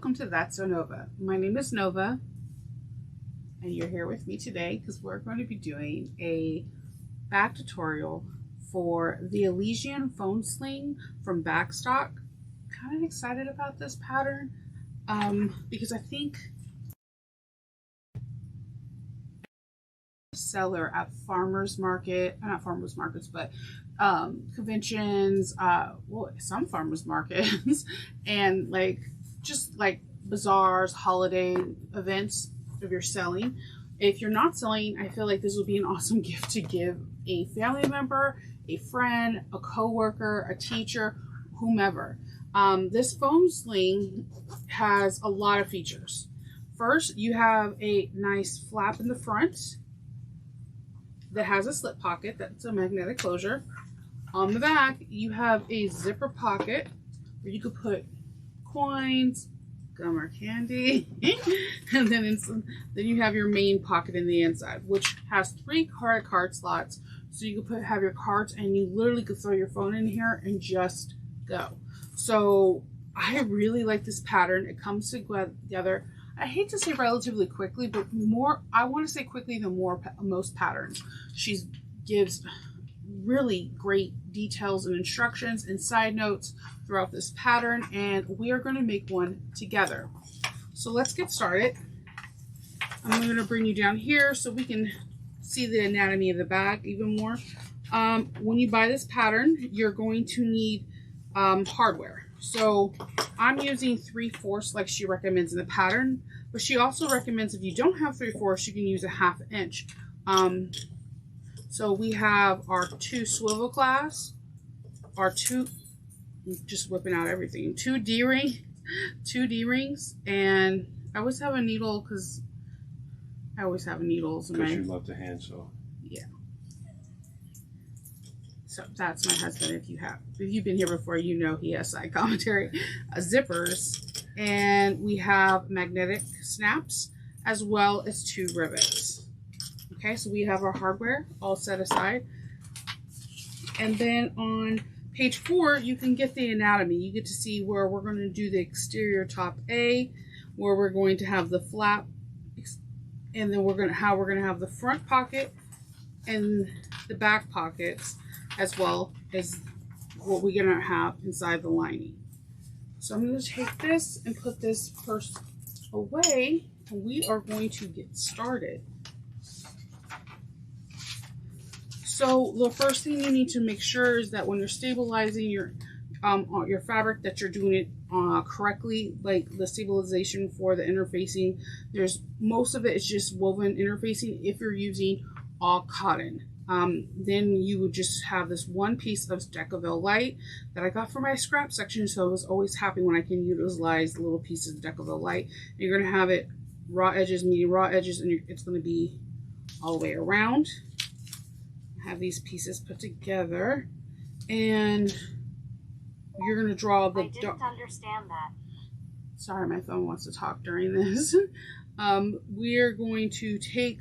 welcome to That's So Nova. My name is Nova, and you're here with me today because we're going to be doing a back tutorial for the Elysian phone sling from Bagstock. Kind of excited about this pattern because I think seller at farmers market, not farmers markets, but conventions, well, some farmers markets, and just like bazaars, holiday events. If you're selling, if you're not selling, I feel like this would be an awesome gift to give a family member, a friend, a co-worker, a teacher, whomever. This phone sling has a lot of features. First, you have a nice flap in the front that has a slip pocket. That's a magnetic closure. On the back, you have a zipper pocket where you could put coins, gum or candy, and then you have your main pocket in the inside, which has 3 card slots, so you could have your cards, and you literally could throw your phone in here and just go. So I really like this pattern. It comes together, I hate to say relatively quickly, but I want to say quickly than most patterns. She gives really great details and instructions and side notes throughout this pattern, and we are going to make one together. So let's get started. I'm going to bring you down here so we can see the anatomy of the bag even more. When you buy this pattern, you're going to need hardware. So I'm using 3/4 like she recommends in the pattern, but she also recommends if you don't have 3/4, you can use a 1/2 inch. So we have our 2 swivel clasps, our 2, just whipping out everything, 2 D-rings, and I always have a needle because I always have needles in my... Because you love to hand sew. Yeah. So that's my husband. If you've been here before, you know he has side commentary. Zippers, and we have magnetic snaps as well as 2 rivets. Okay, so we have our hardware all set aside. And then on page 4, you can get the anatomy. You get to see where we're going to do the exterior top A, where we're going to have the flap, and then how we're going to have the front pocket and the back pockets, as well as what we're going to have inside the lining. So I'm going to take this and put this first away, and we are going to get started. So the first thing you need to make sure is that when you're stabilizing your fabric, that you're doing it correctly, like the stabilization for the interfacing. Most of it is just woven interfacing. If you're using all cotton, then you would just have this one piece of Decaville light that I got from my scrap section. So I was always happy when I can utilize little pieces of Decaville light. And you're going to have it raw edges, medium raw edges, and it's going to be all the way around. Have these pieces put together, and you're going to draw the... I didn't understand that. Sorry, my phone wants to talk during this. We're going to take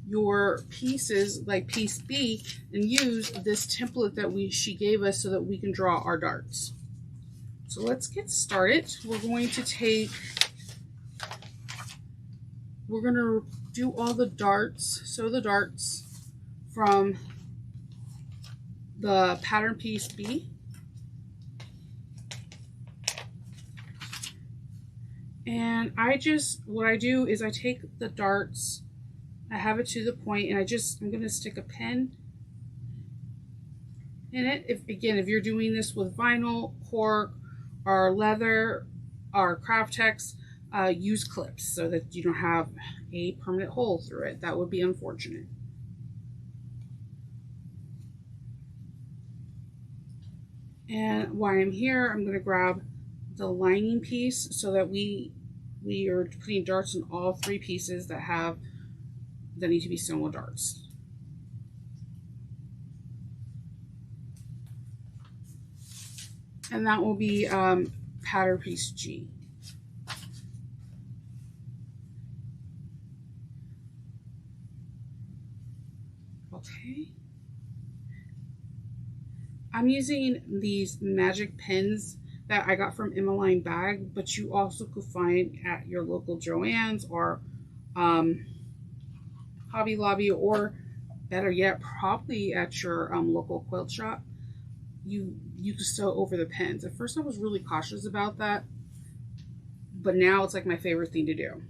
your pieces, like piece B, and use this template that she gave us so that we can draw our darts. So let's get started. We're going to do all the darts, sew the darts from the pattern piece B. And what I do is I take the darts, I have it to the point, and I'm going to stick a pin in it. If you're doing this with vinyl, cork, or leather, or craft text, use clips so that you don't have a permanent hole through it. That would be unfortunate. And while I'm here, I'm going to grab the lining piece so that we are putting darts in all 3 pieces that need to be sewn with darts. And that will be pattern piece G. Okay. I'm using these magic pins that I got from Emmeline Bag, but you also could find at your local Joann's or Hobby Lobby, or better yet, probably at your local quilt shop. You can sew over the pins. At first I was really cautious about that, but now it's like my favorite thing to do.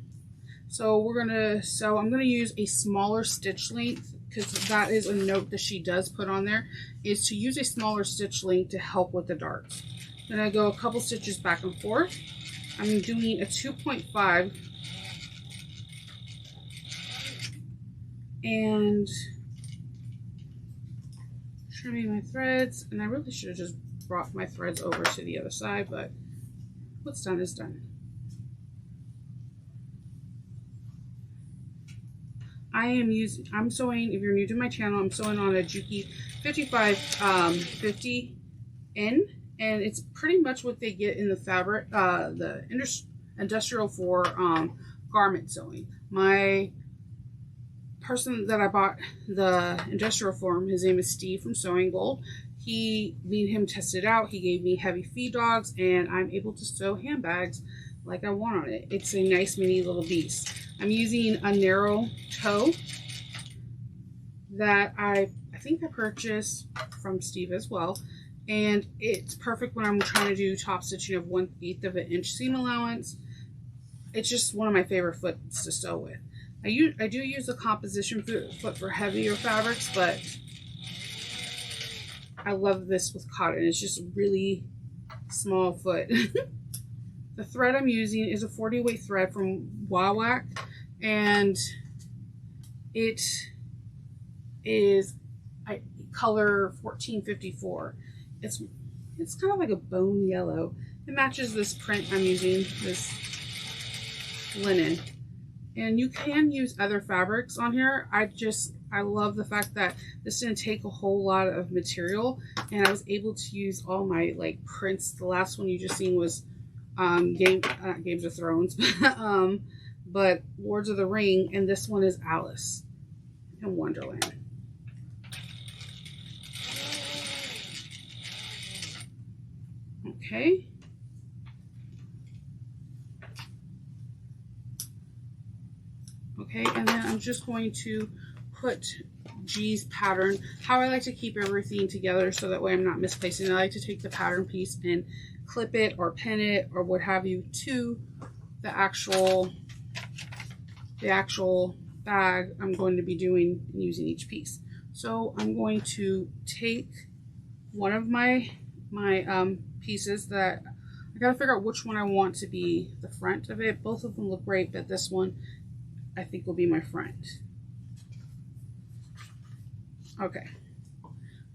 So I'm gonna use a smaller stitch length, because that is a note that she does put on there, is to use a smaller stitch length to help with the darts. Then I go a couple stitches back and forth. I'm doing a 2.5 and trimming my threads, and I really should have just brought my threads over to the other side, but what's done is done. I'm sewing, if you're new to my channel, I'm sewing on a Juki 5550N, and it's pretty much what they get in the fabric, the industrial for garment sewing. My person that I bought the industrial from, his name is Steve from Sewing Gold. Me and him tested it out. He gave me heavy feed dogs, and I'm able to sew handbags like I want on it. It's a nice mini little beast. I'm using a narrow toe that I think I purchased from Steve as well, and it's perfect when I'm trying to do top stitching of 1/8 of an inch seam allowance. It's just one of my favorite foots to sew with. I do use the composition foot for heavier fabrics, but I love this with cotton. It's just a really small foot. The thread I'm using is a 40 weight thread from Wawak, and it is color 1454. It's kind of like a bone yellow. It matches this print I'm using, this linen. And you can use other fabrics on here. I love the fact that this didn't take a whole lot of material, and I was able to use all my like prints. The last one you just seen was Games of Thrones, but Lords of the Ring, and this one is Alice in Wonderland. Okay. Okay, and then I'm just going to put G's pattern, how I like to keep everything together so that way I'm not misplacing. I like to take the pattern piece and clip it or pin it or what have you to the actual bag I'm going to be doing and using each piece. So I'm going to take one of my pieces that I gotta figure out which one I want to be the front of it. Both of them look great, but this one I think will be my front. Okay,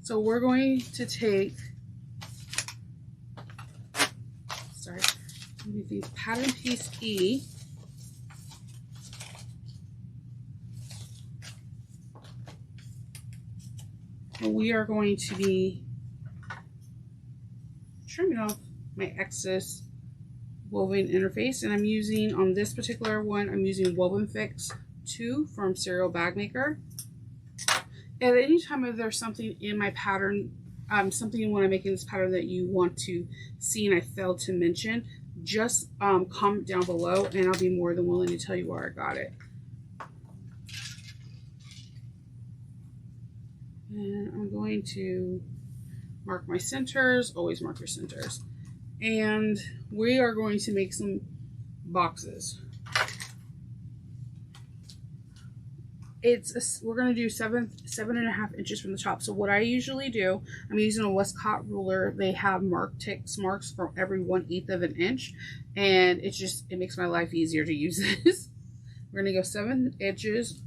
so we're going to take, these pattern piece E, and we are going to be trimming off my excess woven interface, and I'm using, on this particular one, I'm using Woven Fix 2 from Serialbagmaker. At any time if there's something in my pattern, something when I'm making this pattern that you want to see and I failed to mention, just comment down below and I'll be more than willing to tell you where I got it. And I'm going to mark my centers, always mark your centers. And we are going to make some boxes. We're going to do 7.5 inches from the top. So what I usually do, I'm using a Westcott ruler. They have marks for every 1/8 of an inch, and it makes my life easier to use this. We're going to go 7 inches,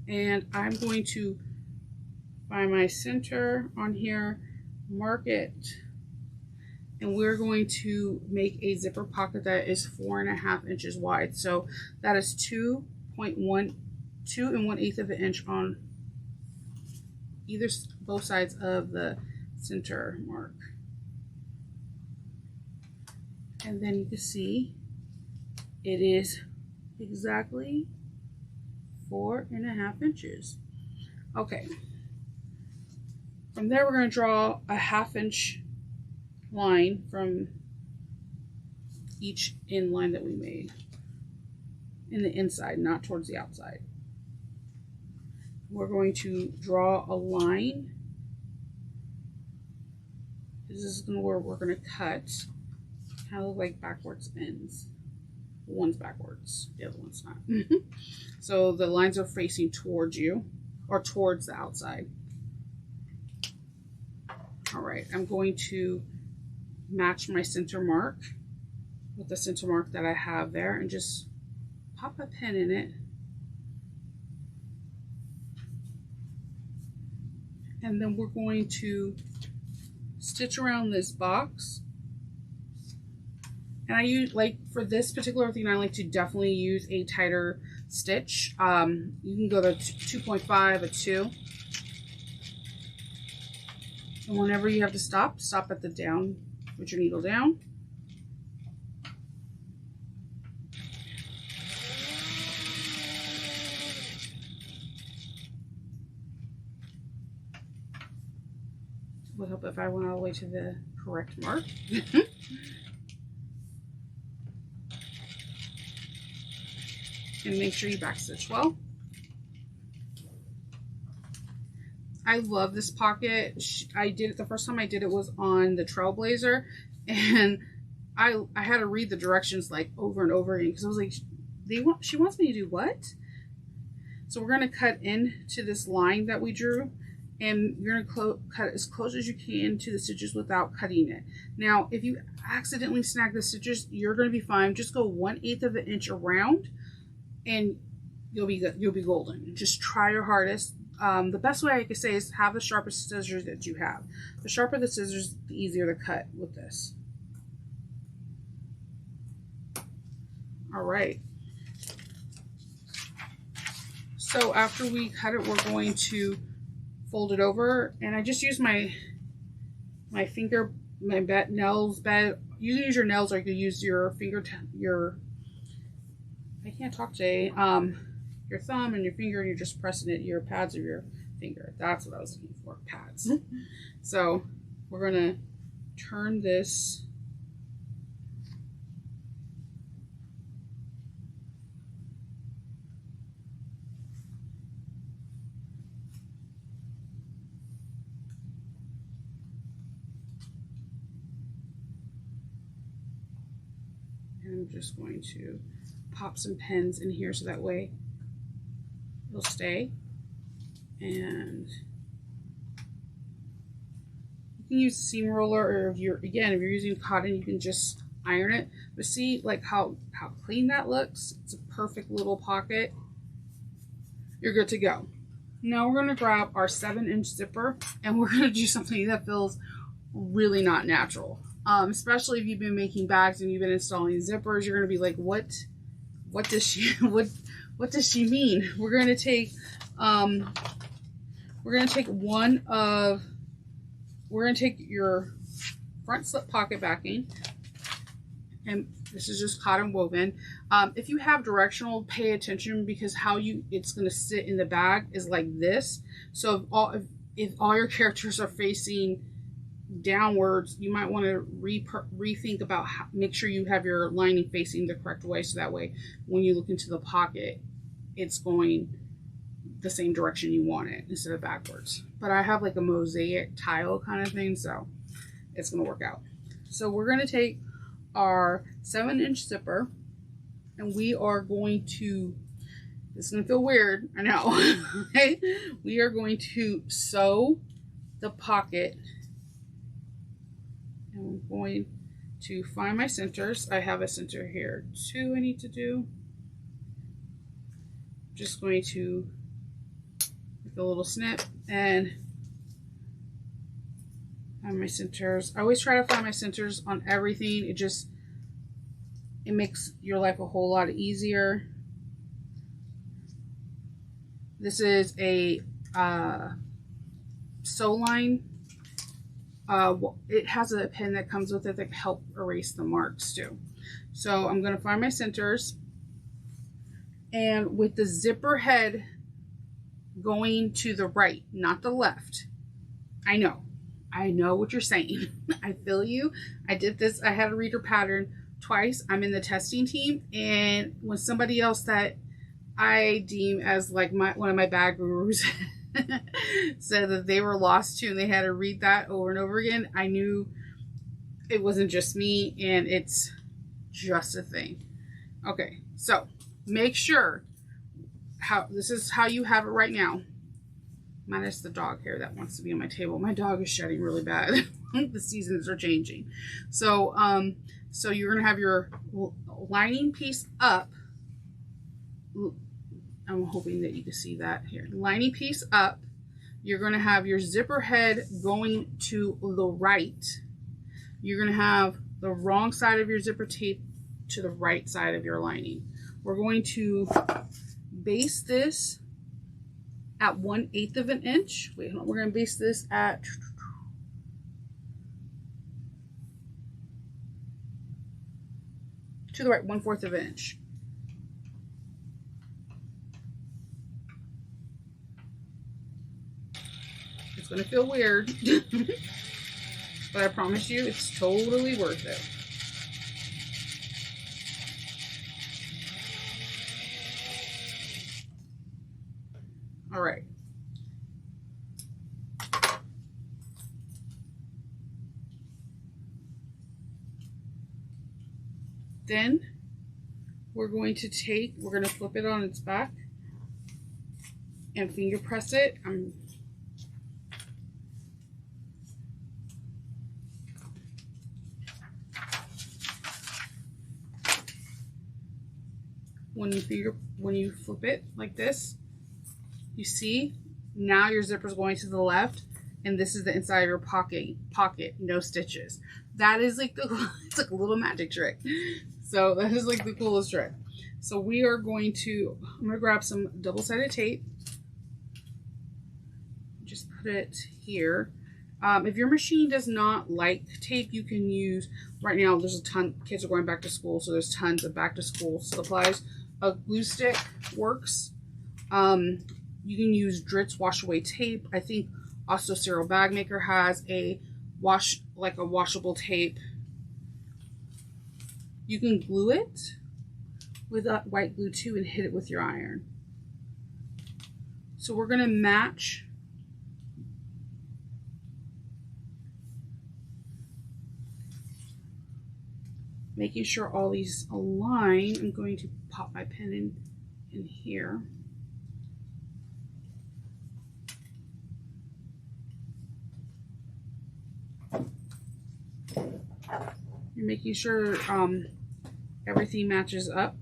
and I'm going to find my center on here, mark it, and we're going to make a zipper pocket that is 4.5 inches wide. So that is 2 1/8 of an inch on both sides of the center mark. And then you can see it is exactly 4.5 inches. Okay. From there, we're going to draw a 1/2 inch line from each inline that we made in the inside, not towards the outside. We're going to draw a line. This is where we're going to cut. Kind of look like backwards ends. One's backwards, the other one's not. So the lines are facing towards you or towards the outside. All right, I'm going to match my center mark with the center mark that I have there and just pop a pin in it. And then we're going to stitch around this box. And I use, like for this particular thing, I like to definitely use a tighter stitch. You can go to 2.5, a 2. And whenever you have to stop at the down, put your needle down. Would help if I went all the way to the correct mark. And make sure you backstitch well. I love this pocket. I did it the first time I did it was on the Trailblazer, and I had to read the directions like over and over again because I was like, she wants me to do what? So we're going to cut into this line that we drew, and you're going to cut as close as you can to the stitches without cutting it. Now, if you accidentally snag the stitches, you're going to be fine. Just go 1/8 of an inch around, and you'll be good. You'll be golden. Just try your hardest. The best way I could say is have the sharpest scissors that you have. The sharper the scissors, the easier to cut with this. All right. So after we cut it, we're going to fold it over, and I just use my finger, nails bed. You can use your nails, or you can use your finger, I can't talk today. Your thumb and your finger, and you're just pressing it, your pads of your finger. That's what I was looking for, pads. So we're gonna turn this and I'm just going to pop some pins in here so that way it'll stay. And you can use a seam roller, or if you're using cotton, you can just iron it. But see like how clean that looks? It's a perfect little pocket. You're good to go. Now we're gonna grab our 7-inch zipper, and we're gonna do something that feels really not natural. Especially if you've been making bags and you've been installing zippers, you're gonna be like, what does she what does she mean? We're gonna take your front slip pocket backing, and this is just cotton woven. If you have directional, pay attention, because how it's going to sit in the bag is like this. So if all your characters are facing downwards, you might want to rethink about make sure you have your lining facing the correct way, so that way when you look into the pocket, it's going the same direction you want it instead of backwards. But I have like a mosaic tile kind of thing, so it's going to work out. So we're going to take our 7-inch zipper, and we are going to, it's going to feel weird, I know. Okay? We are going to sew the pocket, and I'm going to find my centers. I have a center here too I need to do. Just going to make a little snip and find my centers. I always try to find my centers on everything. It makes your life a whole lot easier. This is a sew line. It has a pin that comes with it that can help erase the marks too. So I'm going to find my centers, and with the zipper head going to the right, not the left. I know what you're saying. I feel you. I did this. I had a reader pattern twice. I'm in the testing team, and when somebody else that I deem as like one of my bag gurus said that they were lost too and they had to read that over and over again, I knew it wasn't just me and it's just a thing. Okay, so make sure this is how you have it right now, minus the dog hair that wants to be on my table. My dog is shedding really bad. The seasons are changing. So so you're gonna have your lining piece up. I'm hoping that you can see that here. Lining piece up. You're going to have your zipper head going to the right. You're going to have the wrong side of your zipper tape to the right side of your lining. We're going to base this at 1/8 of an inch. Wait, hold on. We're going to base this at to the right, 1/4 of an inch. It's going to feel weird, but I promise you it's totally worth it. All right. Then we're going to flip it on its back and finger press it. When you flip it like this, you see now your zipper is going to the left, and this is the inside of your pocket, no stitches. That is like it's like a little magic trick. So that is like the coolest trick. So I'm going to grab some double-sided tape. Just put it here. If your machine does not like tape, you can use, right now there's a ton, kids are going back to school, so there's tons of back to school supplies. A glue stick works. You can use Dritz wash away tape. I think also Serialbagmaker has a washable tape. You can glue it with a white glue too and hit it with your iron. So we're going to match making sure all these align. I'm going to pop my pen in here. You're making sure everything matches up.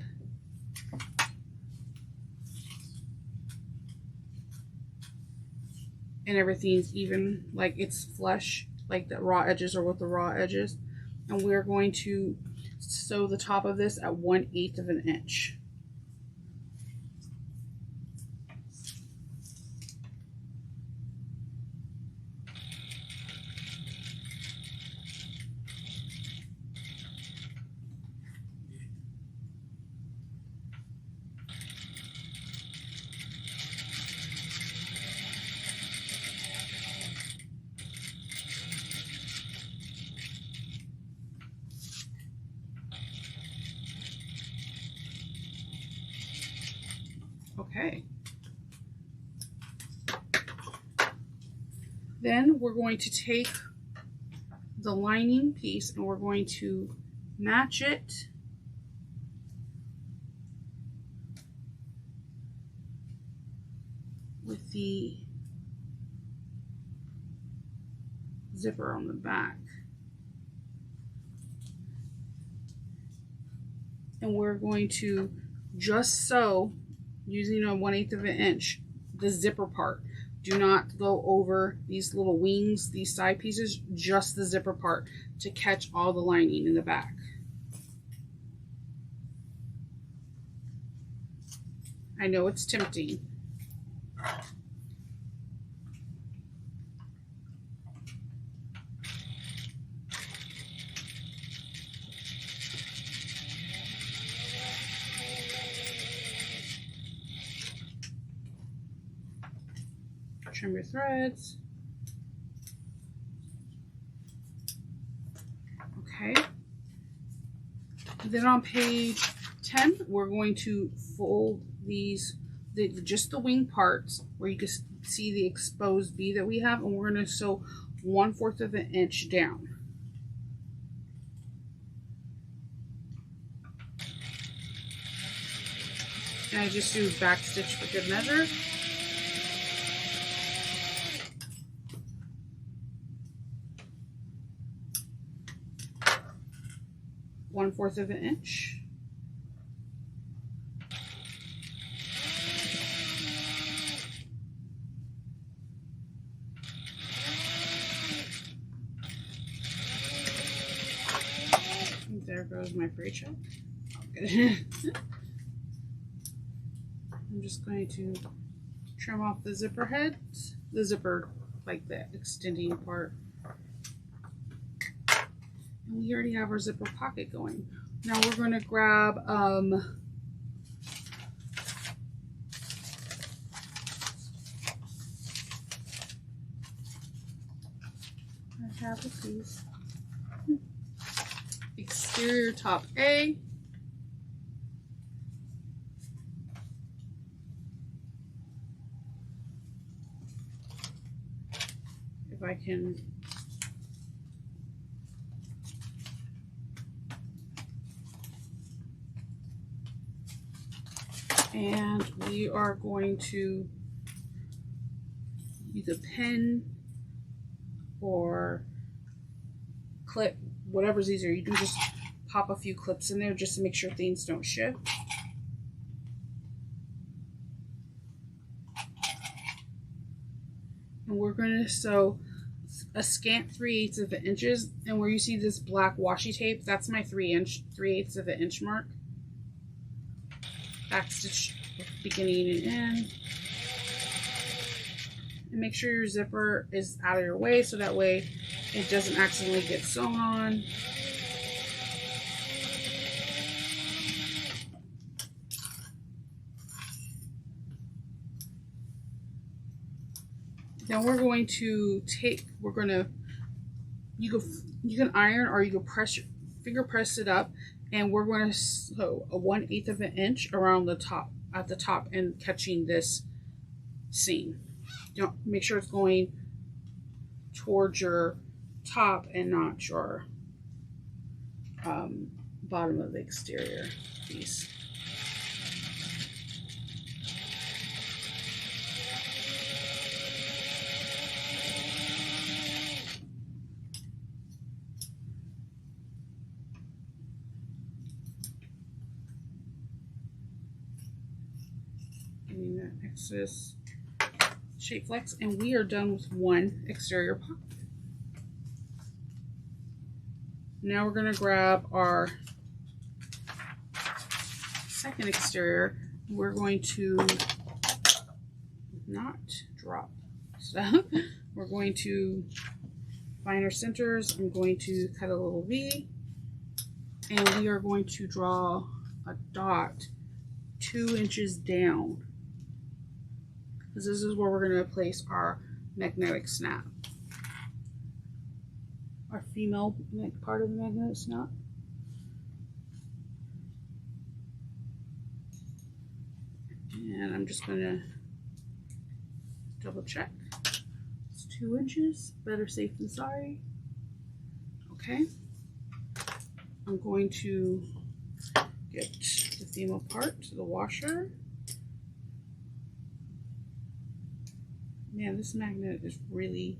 And everything's even, like it's flush, like the raw edges are with the raw edges. And we're going to sew the top of this at 1/8 of an inch. Okay. Then we're going to take the lining piece and we're going to match it with the zipper on the back. And we're going to just sew, using a 1/8 of an inch, the zipper part. Do not go over these little wings, these side pieces, just the zipper part to catch all the lining in the back. I know it's tempting. Trim your threads. Okay. Then on page 10, we're going to fold these, just the wing parts where you can see the exposed V that we have, and we're going to sew 1/4 of an inch down. And I just do back stitch for good measure. One-fourth of an inch. There goes my free check. Okay. I'm just going to trim off the zipper heads, the zipper, like the extending part. And we already have our zipper pocket going. Now we're going to grab I have a piece. Exterior top A. If I can and we are going to use a pen or clip, whatever's easier. You can just pop a few clips in there just to make sure things don't shift. And we're going to sew a scant 3/8 of an inches, and where you see this black washi tape, that's my 3/8 of an inch mark. Back stitch beginning and end. And make sure your zipper is out of your way so that way it doesn't accidentally get sewn on. Then we're going to take, you can iron or you can finger press it up, and we're going to sew a 1/8 of an inch around the top, at the top, and catching this seam. Make sure it's going towards your top and not your bottom of the exterior piece. Getting that excess shape flex, and we are done with one exterior pocket. Now we're going to grab our second exterior. We're going to not drop stuff. We're going to find our centers. I'm going to cut a little V, and we are going to draw a dot 2 inches down, because this is where we're going to place our magnetic snap, our female part of the magnetic snap. And I'm just going to double check. It's 2 inches, better safe than sorry. Okay. I'm going to get the female part to the washer. Man, this magnet is really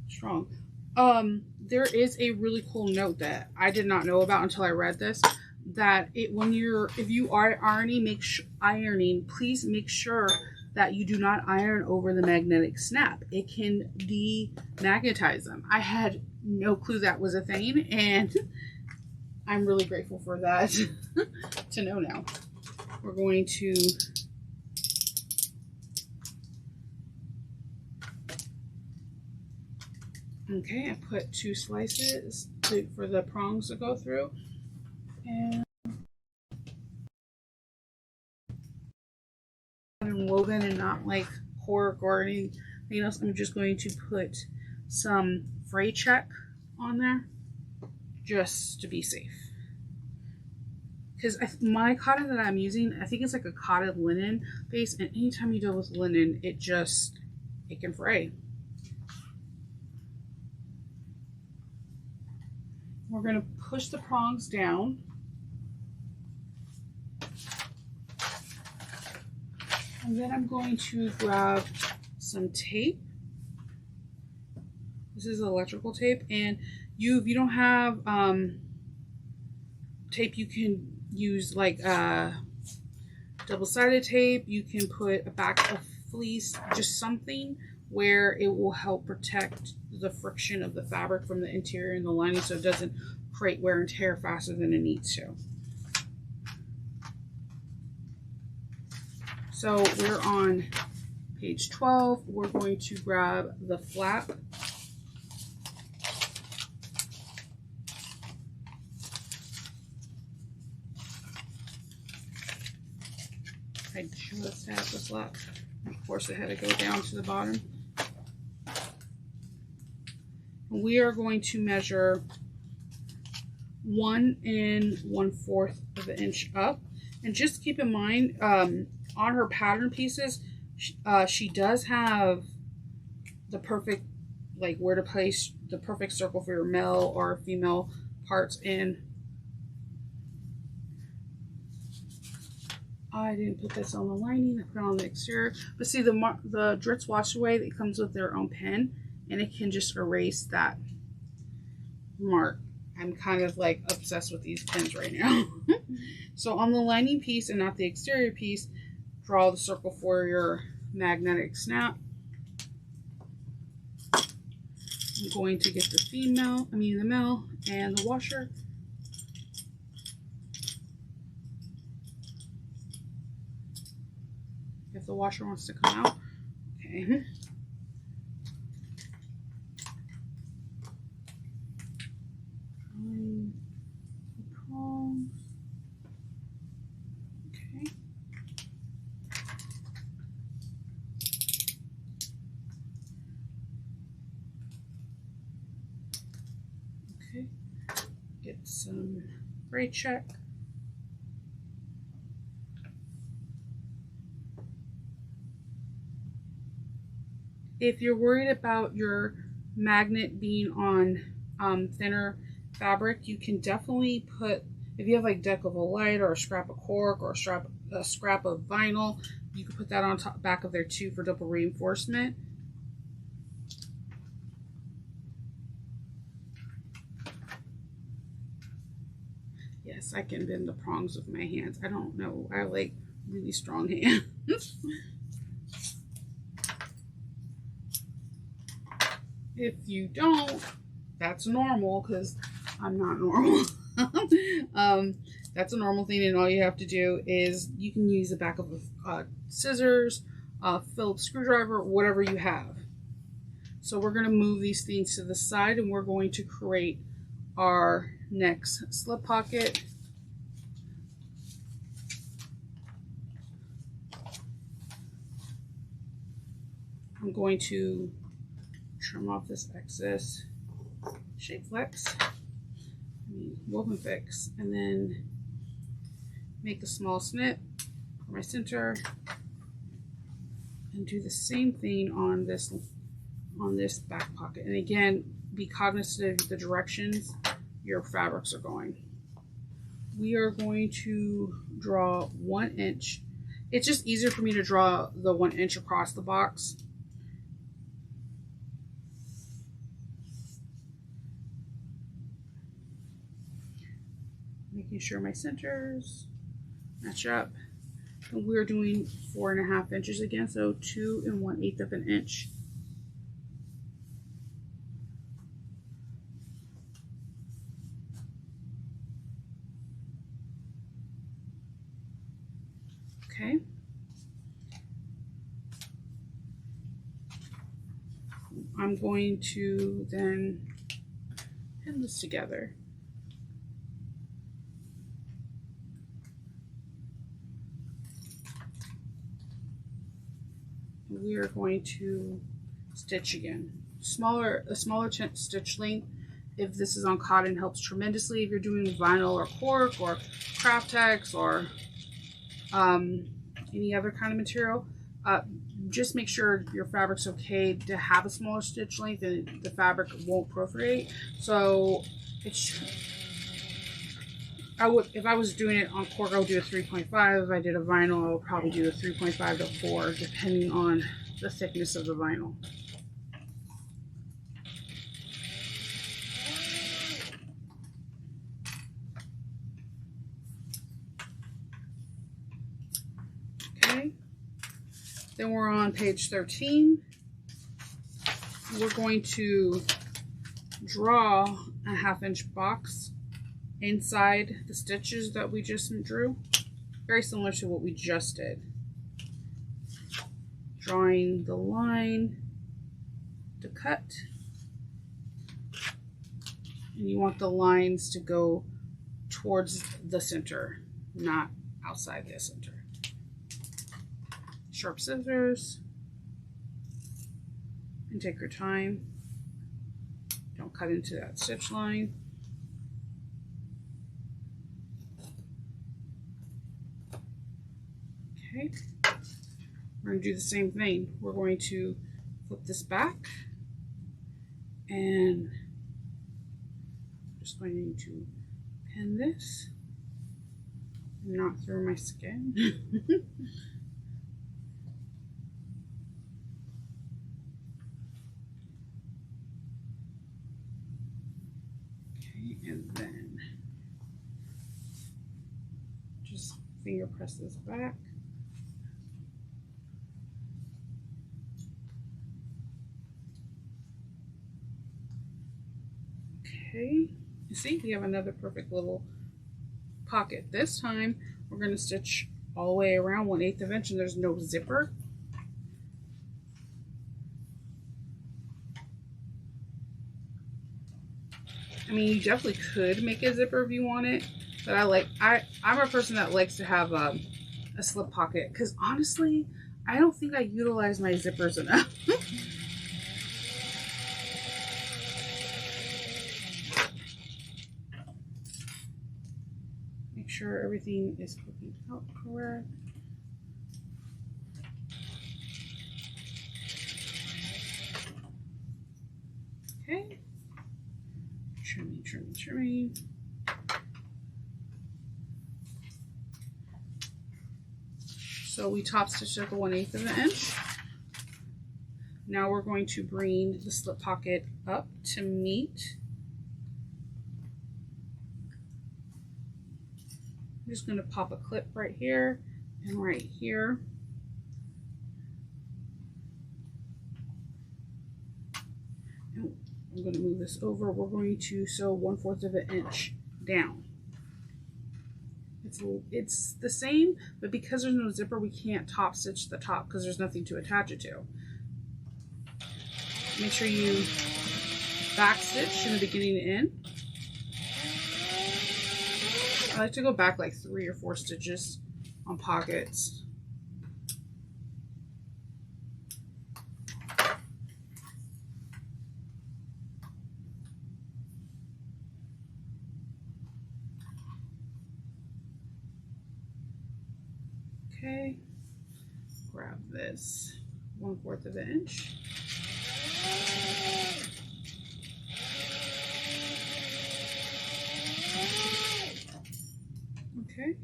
strong. There is a really cool note that I did not know about until I read this, that if you are ironing, please make sure that you do not iron over the magnetic snap. It can demagnetize them. I had no clue that was a thing, and I'm really grateful for that to know now. We're going to okay, I put 2 slices for the prongs to go through, and woven and not like cork or anything else. I'm just going to put some fray check on there just to be safe. because my cotton that I'm using, I think it's like a cotton linen base, and anytime you deal with linen, it can fray. We're going to push the prongs down. And then I'm going to grab some tape. This is electrical tape, and if you don't have tape, you can use like double-sided tape. You can put a back of fleece, just something where it will help protect the friction of the fabric from the interior and the lining, so it doesn't create wear and tear faster than it needs to. So we're on page 12. We're going to grab the flap. I just have the flap. Of course, it had to go down to the bottom. We are going to measure 1 1/4 of an inch up. And just keep in mind, on her pattern pieces, she does have the perfect, like where to place the perfect circle for your male or female parts in. I didn't put this on the lining, I put it on the exterior. But see, the Dritz wash away, it comes with their own pen, and it can just erase that mark. I'm kind of like obsessed with these pens right now. So on the lining piece and not the exterior piece, draw the circle for your magnetic snap. I'm going to get the male and the washer. If the washer wants to come out. Okay. Okay. Okay. Get some gray check. If you're worried about your magnet being on thinner fabric, you can definitely put, if you have like deck of a light or a scrap of cork or a scrap of vinyl, you can put that on top back of there too for double reinforcement. Yes, I can bend the prongs with my hands. I don't know, I have like really strong hands. If you don't, that's normal, because I'm not normal. That's a normal thing, and all you have to do is you can use the back of scissors, Phillips screwdriver, whatever you have. So we're going to move these things to the side, and we're going to create our next slip pocket. I'm going to trim off this excess shape flex, woven fix, and then make a small snip for my center, and do the same thing on this back pocket. And again, be cognizant of the directions your fabrics are going. We are going to draw 1 inch. It's just easier for me to draw the 1 inch across the box. Making sure my centers match up. And we're doing 4.5 inches again, so 2 1/8 of an inch. Okay. I'm going to then pin this together. We are going to stitch again. A smaller stitch length if this is on cotton, helps tremendously. If you're doing vinyl or cork or craft tex or any other kind of material, just make sure your fabric's okay to have a smaller stitch length and the fabric won't perforate. So it's, if I was doing it on cork, I would do a 3.5. If I did a vinyl, I would probably do a 3.5 to 4, depending on the thickness of the vinyl. Okay, then we're on page 13. We're going to draw a 1/2 inch box inside the stitches that we just drew, very similar to what we just did. Drawing the line to cut, and you want the lines to go towards the center, not outside the center. Sharp scissors, and take your time. Don't cut into that stitch line. Okay, we're going to do the same thing. We're going to flip this back, and I'm just going to pin this, not through my skin. Okay, and then just finger press this back. Okay, you see, we have another perfect little pocket. This time, we're going to stitch all the way around 1/8 of an inch, and there's no zipper. I mean, you definitely could make a zipper if you want it, but I'm a person that likes to have a slip pocket, because honestly, I don't think I utilize my zippers enough. Make sure everything is cooking out correct. Okay. Trimming, trimming, trimming. So we top stitched at the 1/8 of an inch. Now we're going to bring the slip pocket up to meet. I'm just going to pop a clip right here and right here. And I'm going to move this over. We're going to sew 1/4 of an inch down. It's the same, but because there's no zipper, we can't top stitch the top because there's nothing to attach it to. Make sure you back stitch in the beginning and end. I like to go back like 3 or 4 stitches on pockets. Okay, grab this 1/4 of an inch. Okay,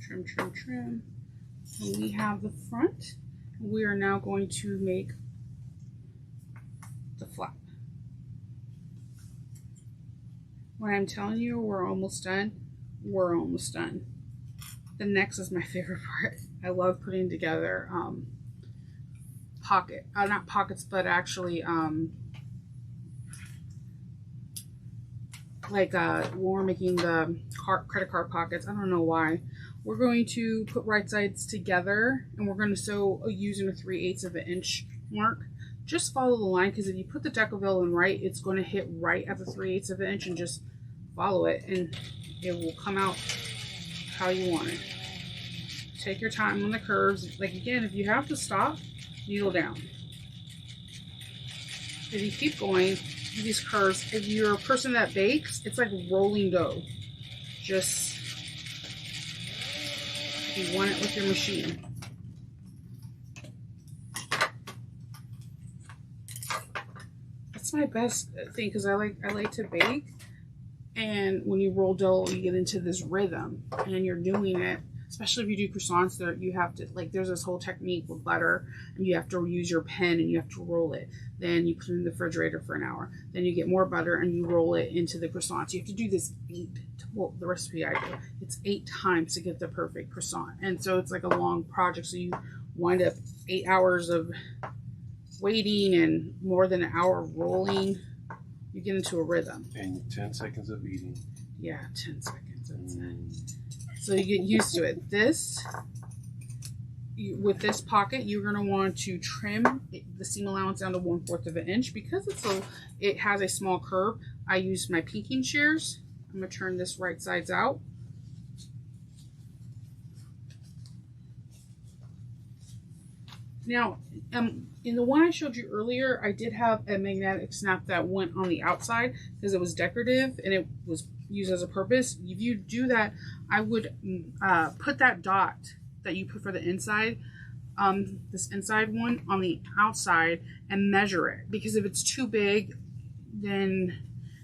trim, trim, trim. And we have the front. We are now going to make the flap. When I'm telling you we're almost done, we're almost done. The next is my favorite part. I love putting together not pockets, but actually when we're making the credit card pockets. I don't know why. We're going to put right sides together, and we're going to sew using a 3/8 of an inch mark. Just follow the line, because if you put the decouville in right, it's going to hit right at the 3/8 of an inch, and just follow it, and it will come out how you want it. Take your time on the curves. Like, again, if you have to stop, needle down. If you keep going, these curves. If you're a person that bakes, it's like rolling dough. Just, you want it with your machine. That's my best thing, because I like to bake, and when you roll dough, you get into this rhythm, and you're doing it. Especially if you do croissants, there you have to, like, there's this whole technique with butter, and you have to use your pen and you have to roll it. Then you put it in the refrigerator for an hour. Then you get more butter and you roll it into the croissants. You have to do this well, the recipe I do, it's 8 times to get the perfect croissant. And so it's like a long project. So you wind up 8 hours of waiting and more than an hour of rolling. You get into a rhythm. And 10 seconds of eating. Yeah, 10 seconds. That's it. So you get used to it. With this pocket, you're going to want to trim the seam allowance down to 1/4 of an inch, because it has a small curve. I use my pinking shears. I'm going to turn this right sides out. Now, in the one I showed you earlier, I did have a magnetic snap that went on the outside because it was decorative and it was used as a purpose. If you do that, I would put that dot that you put for the inside, this inside one, on the outside and measure it, because if it's too big, then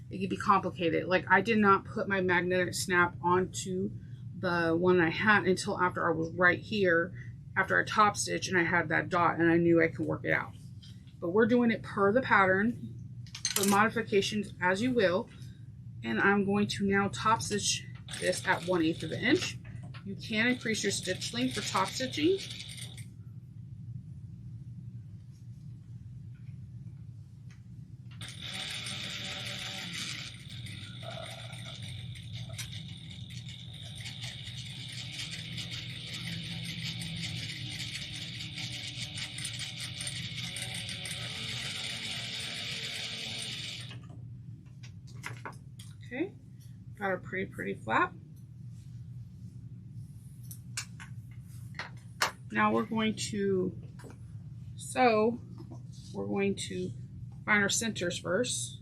it could be complicated. Like, I did not put my magnetic snap onto the one I had until after I was right here, after I top stitch and I had that dot and I knew I could work it out. But we're doing it per the pattern, the modifications as you will. And I'm going to now top stitch this at 1/8 of an inch. You can increase your stitch length for top stitching. Okay, got a pretty flap. Now we're going to find our centers first,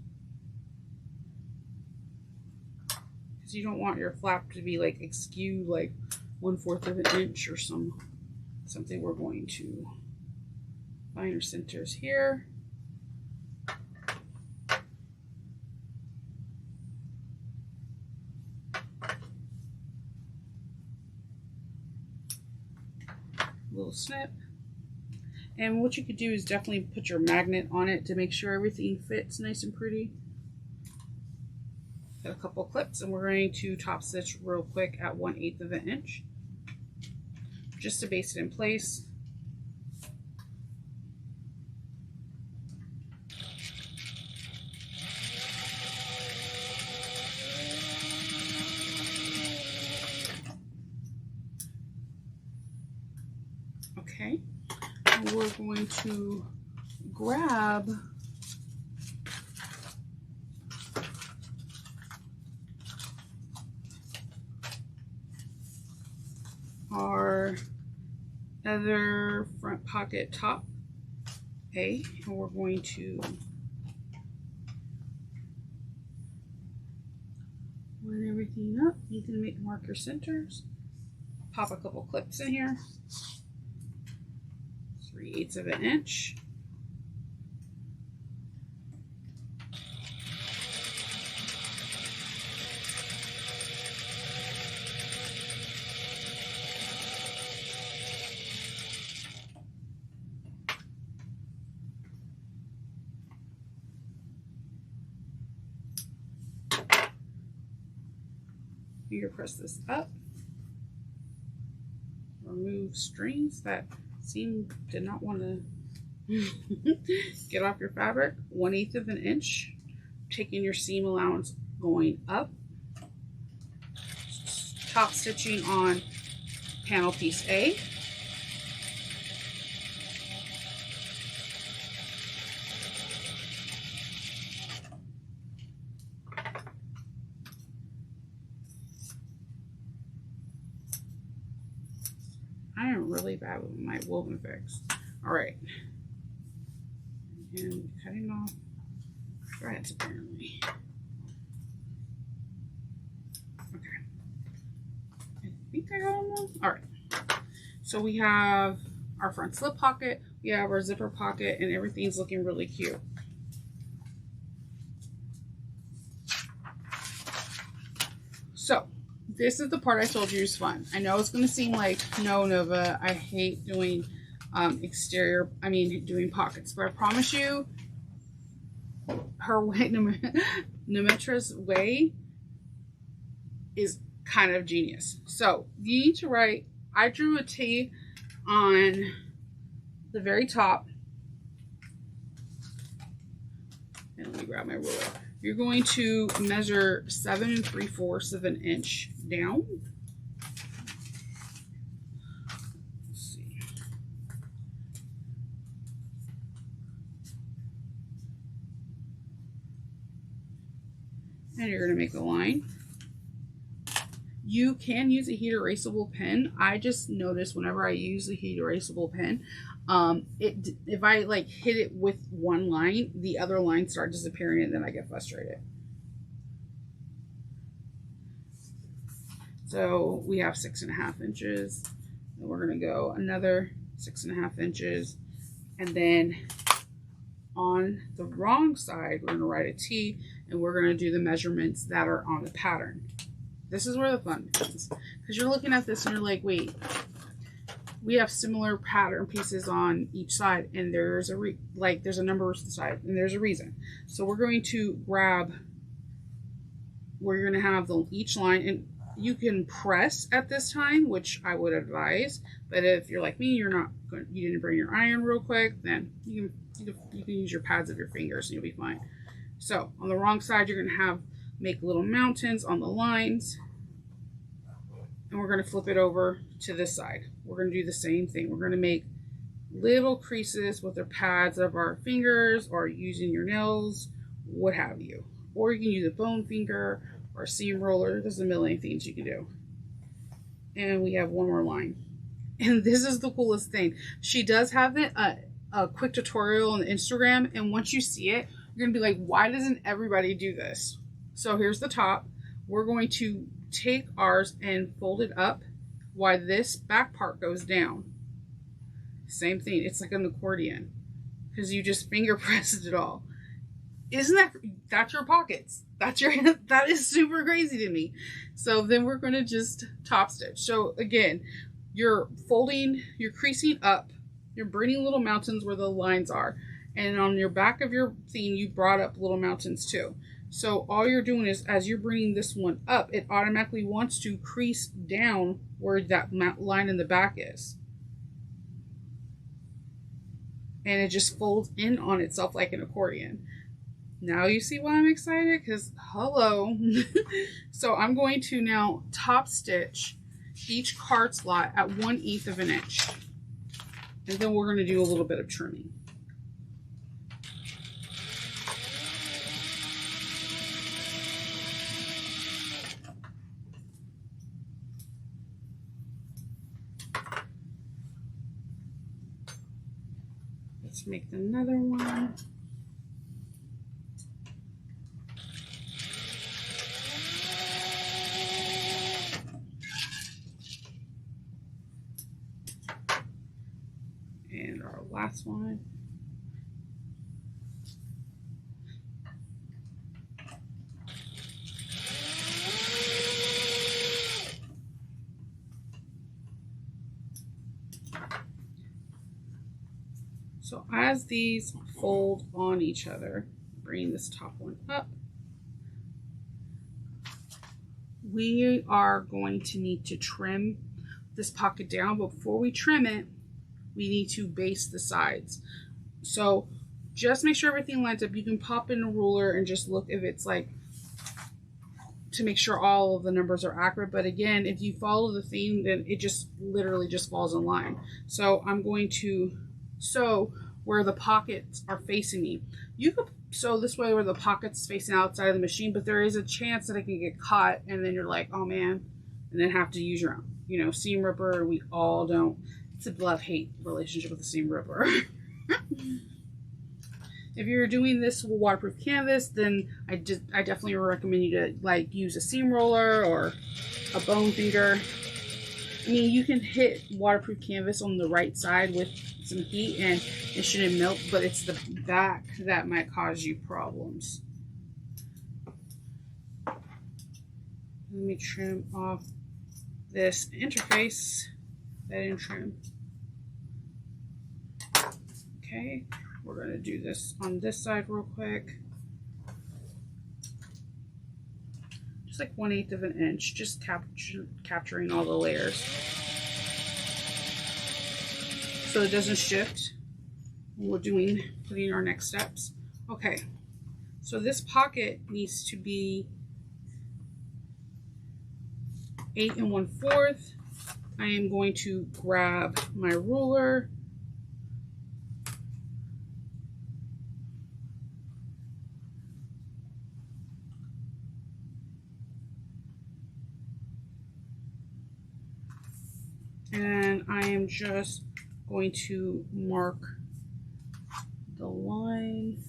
because you don't want your flap to be like askew, like 1/4 of an inch or something. We're going to find our centers here. Little snip. And what you could do is definitely put your magnet on it to make sure everything fits nice and pretty. Got a couple clips, and we're going to top stitch real quick at 1/8 of an inch just to base it in place. Okay, and we're going to grab our other front pocket top A, and we're going to line everything up. You can mark your centers, pop a couple clips in here. 3/8 of an inch. Finger press this up. Remove strings that did not want to get off your fabric. 1/8 of an inch, taking your seam allowance going up, top stitching on panel piece A. I am really bad with my woven fix. All right, and cutting off threads apparently. Okay. I think I got them all. All right. So we have our front slip pocket, we have our zipper pocket, and everything's looking really cute. So this is the part I told you is fun. I know it's going to seem like, no, Nova, I hate doing doing pockets, but I promise you, her way, Nemitra's way is kind of genius. So you need to write, I drew a T on the very top. And let me grab my ruler. You're going to measure 7 3/4 of an inch down. Let's see. And you're going to make a line. You can use a heat erasable pen. I just noticed whenever I use the heat erasable pen, if I like hit it with one line, the other lines start disappearing and then I get frustrated. So we have 6.5 inches, and we're going to go another 6.5 inches, and then on the wrong side, we're going to write a T, and we're going to do the measurements that are on the pattern. This is where the fun begins, because you're looking at this and you're like, wait, we have similar pattern pieces on each side, and there's a there's a number to the side, and there's a reason. So we're going to grab where you're going to have each line, and you can press at this time, which I would advise. But if you're like me, you didn't bring your iron real quick, then you can use your pads of your fingers and you'll be fine. So on the wrong side, you're going to make little mountains on the lines, and we're going to flip it over to this side. We're going to do the same thing. We're going to make little creases with the pads of our fingers, or using your nails, what have you. Or you can use a bone finger or a seam roller. There's a million things you can do. And we have one more line. And this is the coolest thing. She does have a quick tutorial on Instagram, and once you see it, you're going to be like, why doesn't everybody do this? So here's the top. We're going to take ours and fold it up while this back part goes down. Same thing. It's like an accordion, because you just finger pressed it all. Isn't that's your pockets? That is super crazy to me. So then we're going to just top stitch. So again, you're folding, you're creasing up, you're bringing little mountains where the lines are. And on your back of your thing, you brought up little mountains too. So all you're doing is, as you're bringing this one up, it automatically wants to crease down where that line in the back is. And it just folds in on itself like an accordion. Now you see why I'm excited, because hello. So I'm going to now top stitch each card slot at 1/8 of an inch. And then we're going to do a little bit of trimming. Let's make another one. And our last one. So as these fold on each other, bring this top one up, we are going to need to trim this pocket down. But before we trim it, we need to base the sides. So just make sure everything lines up. You can pop in a ruler and just look if it's like, to make sure all of the numbers are accurate. But again, if you follow the theme, then it just literally just falls in line. So I'm going to sew where the pockets are facing me. You could sew this way where the pocket's facing outside of the machine, but there is a chance that it can get caught, and then you're like, oh man, and then have to use your own, seam ripper. We all don't. It's a love-hate relationship with the seam ripper. If you're doing this with waterproof canvas, then I definitely recommend you to like use a seam roller or a bone beater. I mean, you can hit waterproof canvas on the right side with some heat and it shouldn't melt, but it's the back that might cause you problems. Let me trim off this interface that I didn't trim. Okay, we're going to do this on this side real quick. Just like 1/8 of an inch, just capturing all the layers so it doesn't shift when we're putting our next steps. Okay, so this pocket needs to be 8 1/4. I am going to grab my ruler. And I am just going to mark the line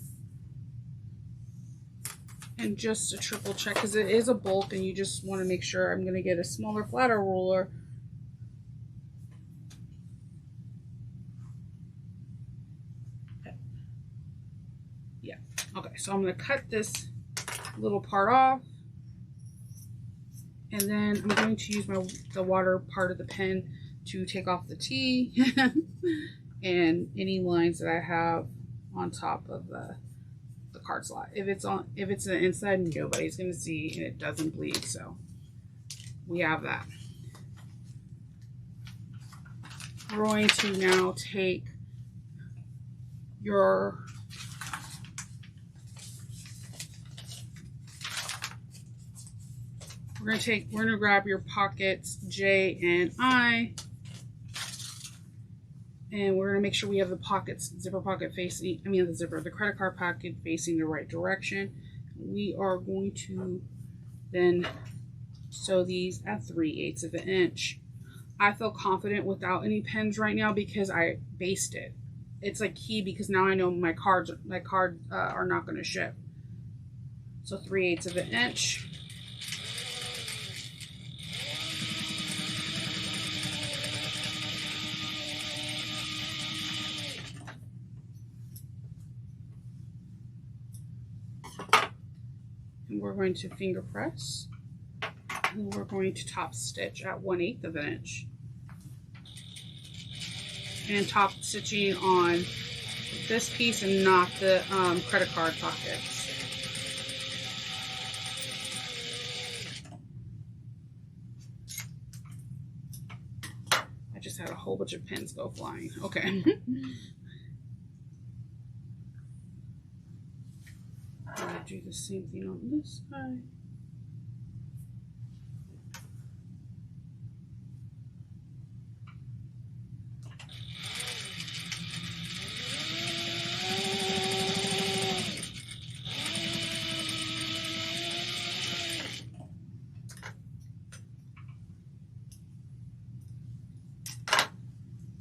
and just a triple check because it is a bulk and you just want to make sure. I'm going to get a smaller, flatter ruler. Yeah, okay, so I'm going to cut this little part off and then I'm going to use the water part of the pen to take off the T and any lines that I have on top of the card slot. If it's the inside, nobody's gonna see and it doesn't bleed, so we have that. We're going to now take your we're gonna grab your pockets J and I, and we're gonna make sure we have the pockets, zipper pocket facing, the credit card pocket facing the right direction. We are going to then sew these at 3/8 of an inch. I feel confident without any pens right now because I based it. It's like key because now I know my cards are not gonna ship. So 3/8 of an inch. And we're going to finger press, and we're going to top stitch at 1/8 of an inch, and top stitching on this piece and not the credit card pockets. I just had a whole bunch of pins go flying. Okay. I'm going to do the same thing on this side.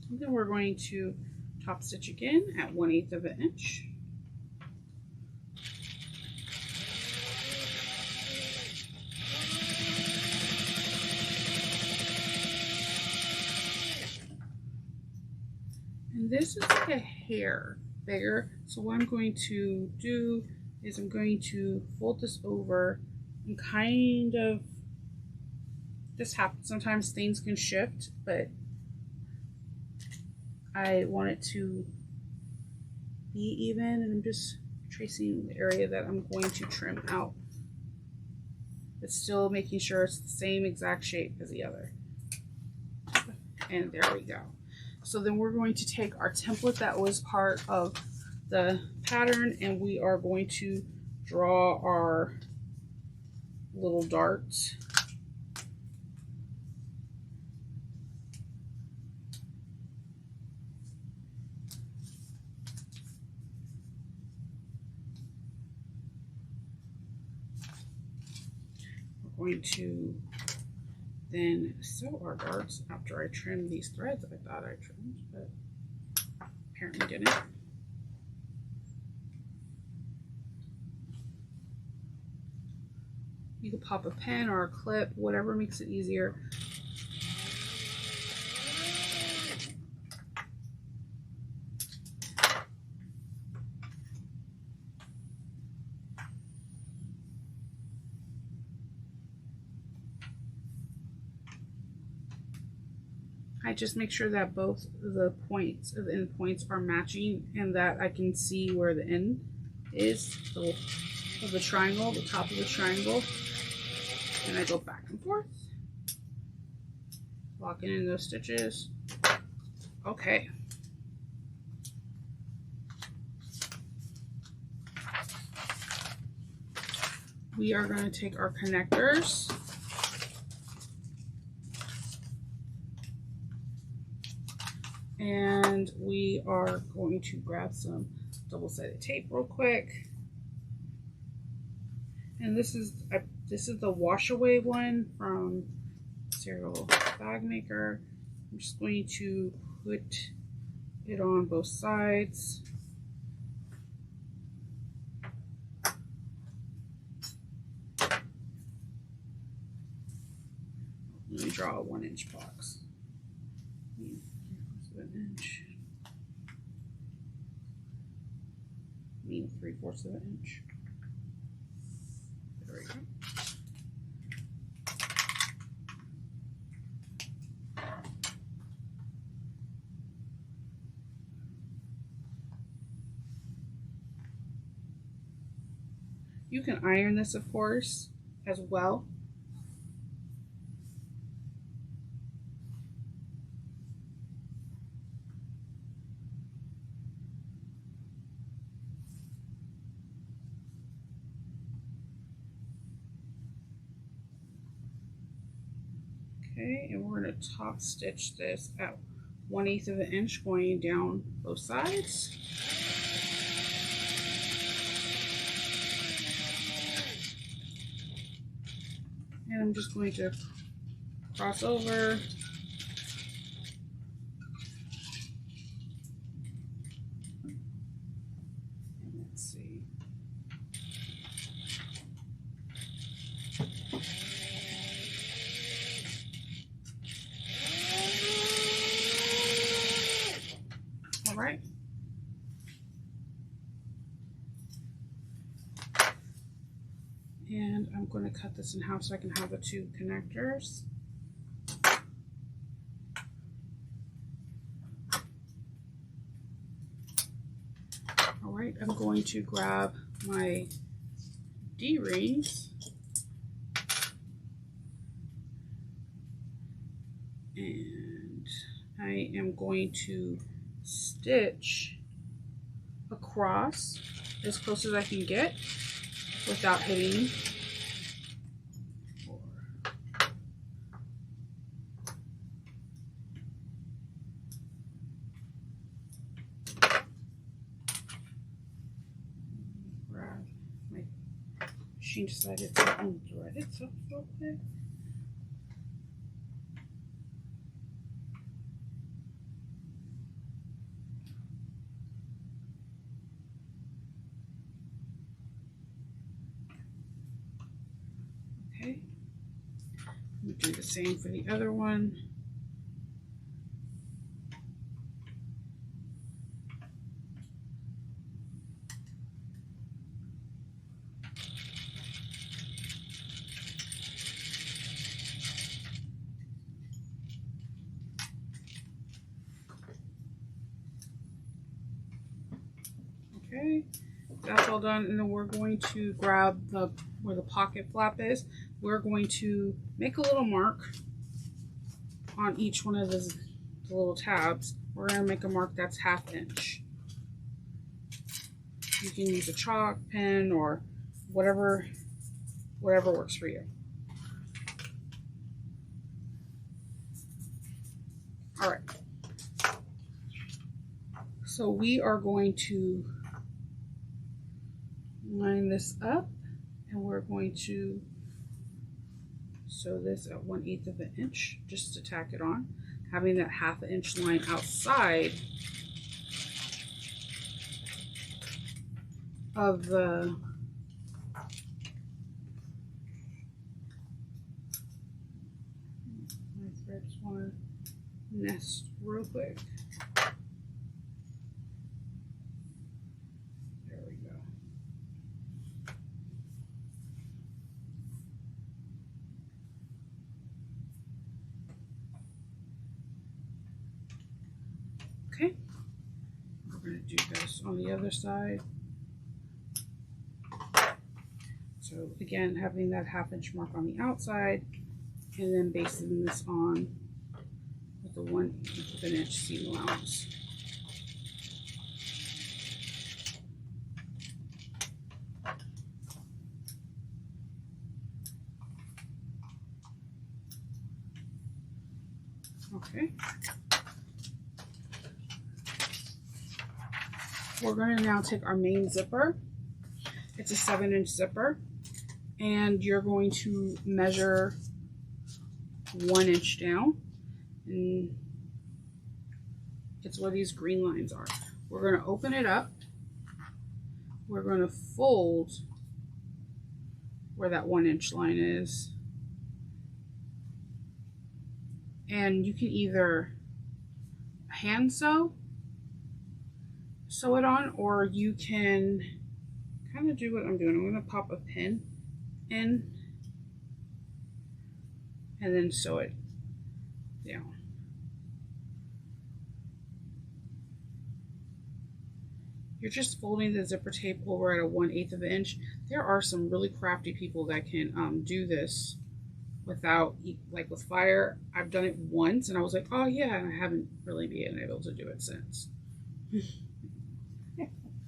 And then we're going to top stitch again at 1/8 of an inch. And this is like a hair bigger. So what I'm going to do is I'm going to fold this over and kind of, this happens. Sometimes things can shift, but I want it to be even, and I'm just tracing the area that I'm going to trim out, but still making sure it's the same exact shape as the other. And there we go. So then we're going to take our template that was part of the pattern and we are going to draw our little darts. We're going to then sew our darts after I trim these threads. I thought I trimmed, but apparently didn't. You could pop a pen or a clip, whatever makes it easier. I just make sure that both the points of the end points are matching and that I can see where the end is of the triangle, the top of the triangle. And I go back and forth, locking in those stitches. Okay. We are going to take our connectors and we are going to grab some double-sided tape real quick. And this is the wash away one from Serialbagmaker. I'm just going to put it on both sides. Let me draw a 1-inch box. 3/4 of an inch. 3/4 of an inch. There we go. You can iron this, of course, as well. Okay, and we're going to top stitch this at 1/8 of an inch going down both sides. And I'm just going to cross over. And let's see. All right. And I'm going to cut this in half so I can have the two connectors. All right, I'm going to grab my D-rings and I am going to stitch across as close as I can get without hitting. Grab my machine decided to unthread itself real quick. Okay, we do the same for the other one. Okay, that's all done, and then we're going to grab where the pocket flap is. We're going to make a little mark on each one of the little tabs. We're going to make a mark that's 1/2 inch. You can use a chalk pen or whatever works for you. All right. So we are going to line this up and we're going to sew this at 1/8 of an inch just to tack it on, having that 1/2 inch line outside of quick. There we go. Okay. We're going to do this on the other side. So again, having that 1/2 inch mark on the outside, and then basting this on with the 1/8 inch seam allowance. Okay. We're going to now take our main zipper. It's a 7-inch zipper, and you're going to measure 1 inch down, and it's where these green lines are. We're going to open it up. We're going to fold where that 1 inch line is, and you can either hand sew it on, or you can kind of do what I'm doing. I'm going to pop a pin in and then sew it down. You're just folding the zipper tape over at a 1/8 inch. There are some really crafty people that can do this without, like with fire. I've done it once and I was like, oh yeah, and I haven't really been able to do it since. I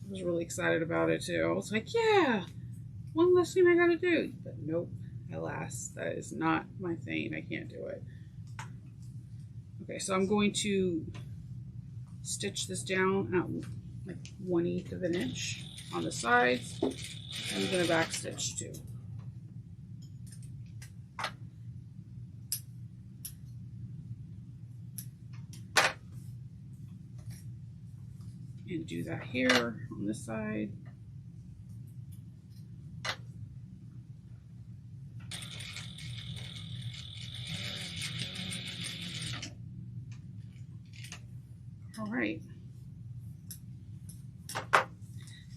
was really excited about it too. I was like, yeah, one less thing I gotta do. But nope, alas, that is not my thing. I can't do it. Okay, so I'm going to stitch this down at like 1/8 inch on the sides. I'm gonna back stitch too. And do that here on this side. All right.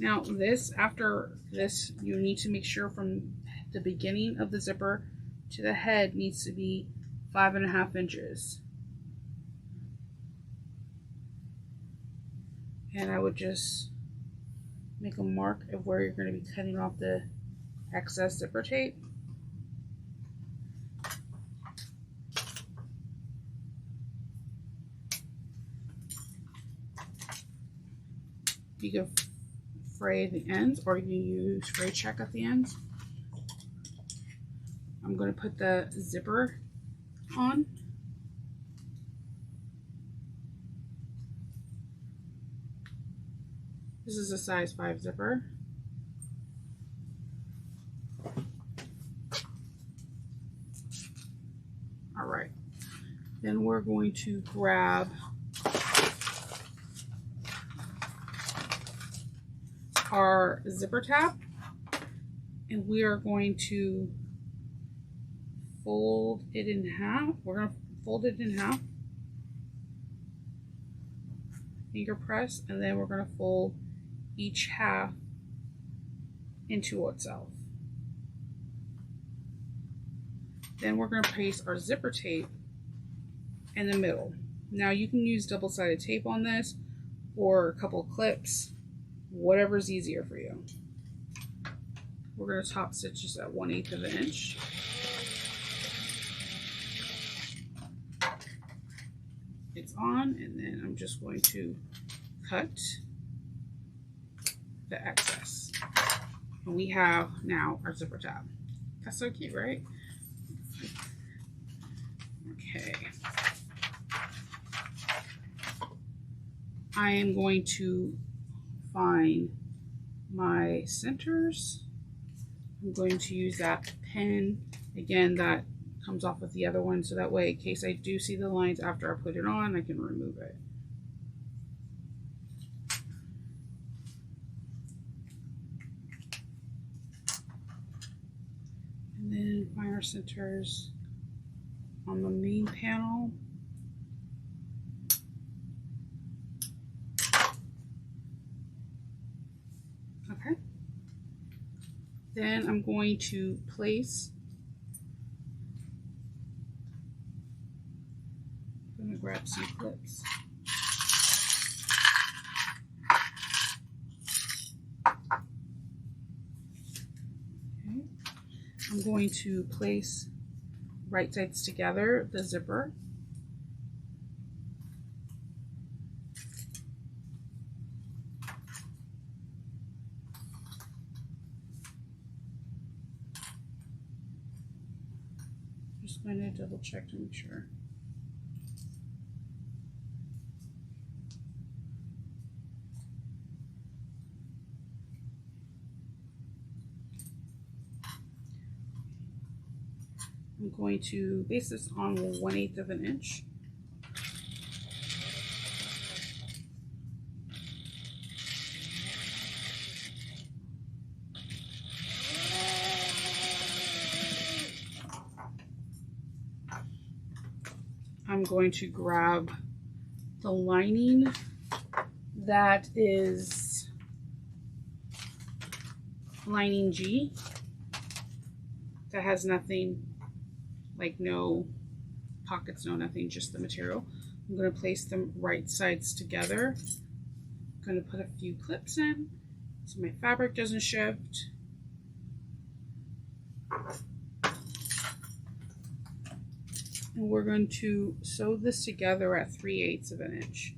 Now this, after this, you need to make sure from the beginning of the zipper to the head needs to be 5.5 inches. And I would just make a mark of where you're going to be cutting off the excess zipper tape. You can fray the ends, or you can use fray check at the ends. I'm going to put the zipper on. This is a size 5 zipper. All right. Then we're going to grab our zipper tab, and we are going to fold it in half. We're going to fold it in half, finger press, and then we're going to fold each half into itself. Then we're going to place our zipper tape in the middle. Now you can use double-sided tape on this, or a couple of clips, whatever's easier for you. We're going to top stitch this at 1/8 inch. It's on, and then I'm just going to cut the excess. And we have now our zipper tab. That's so cute, right? Okay. I am going to find my centers. I'm going to use that pen again that comes off with the other one, so that way in case I do see the lines after I put it on, I can remove it. And then find our centers on the main panel. Then I'm going to place, I'm going to grab some clips. Okay. I'm going to place right sides together, the zipper. Just going to double check to make sure. I'm going to base this on 1/8 of an inch. I'm going to grab the lining that is lining G, that has nothing, like no pockets, no nothing, just the material. I'm going to place them right sides together. I'm going to put a few clips in so my fabric doesn't shift. And we're going to sew this together at 3/8 of an inch.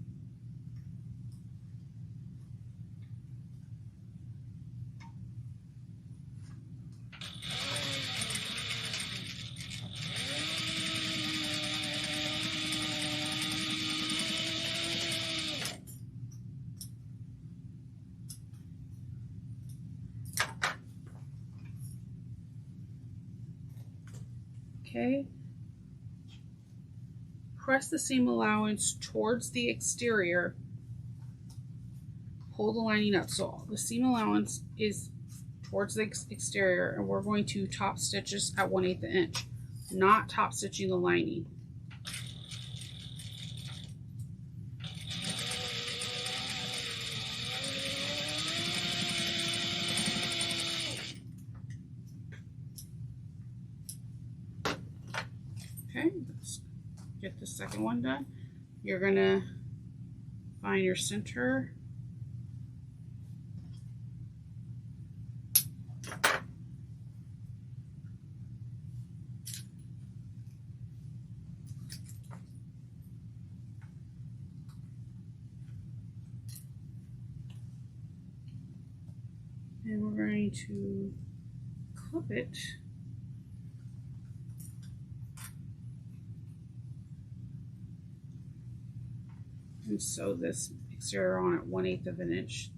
Okay. Press the seam allowance towards the exterior. Pull the lining up. So the seam allowance is towards the exterior, and we're going to top stitch this at 1/8 an inch, not top stitching the lining. Okay, let's get the second one done. You're gonna find your center. And we're going to clip it. And sew this exterior on at 1/8 of an inch.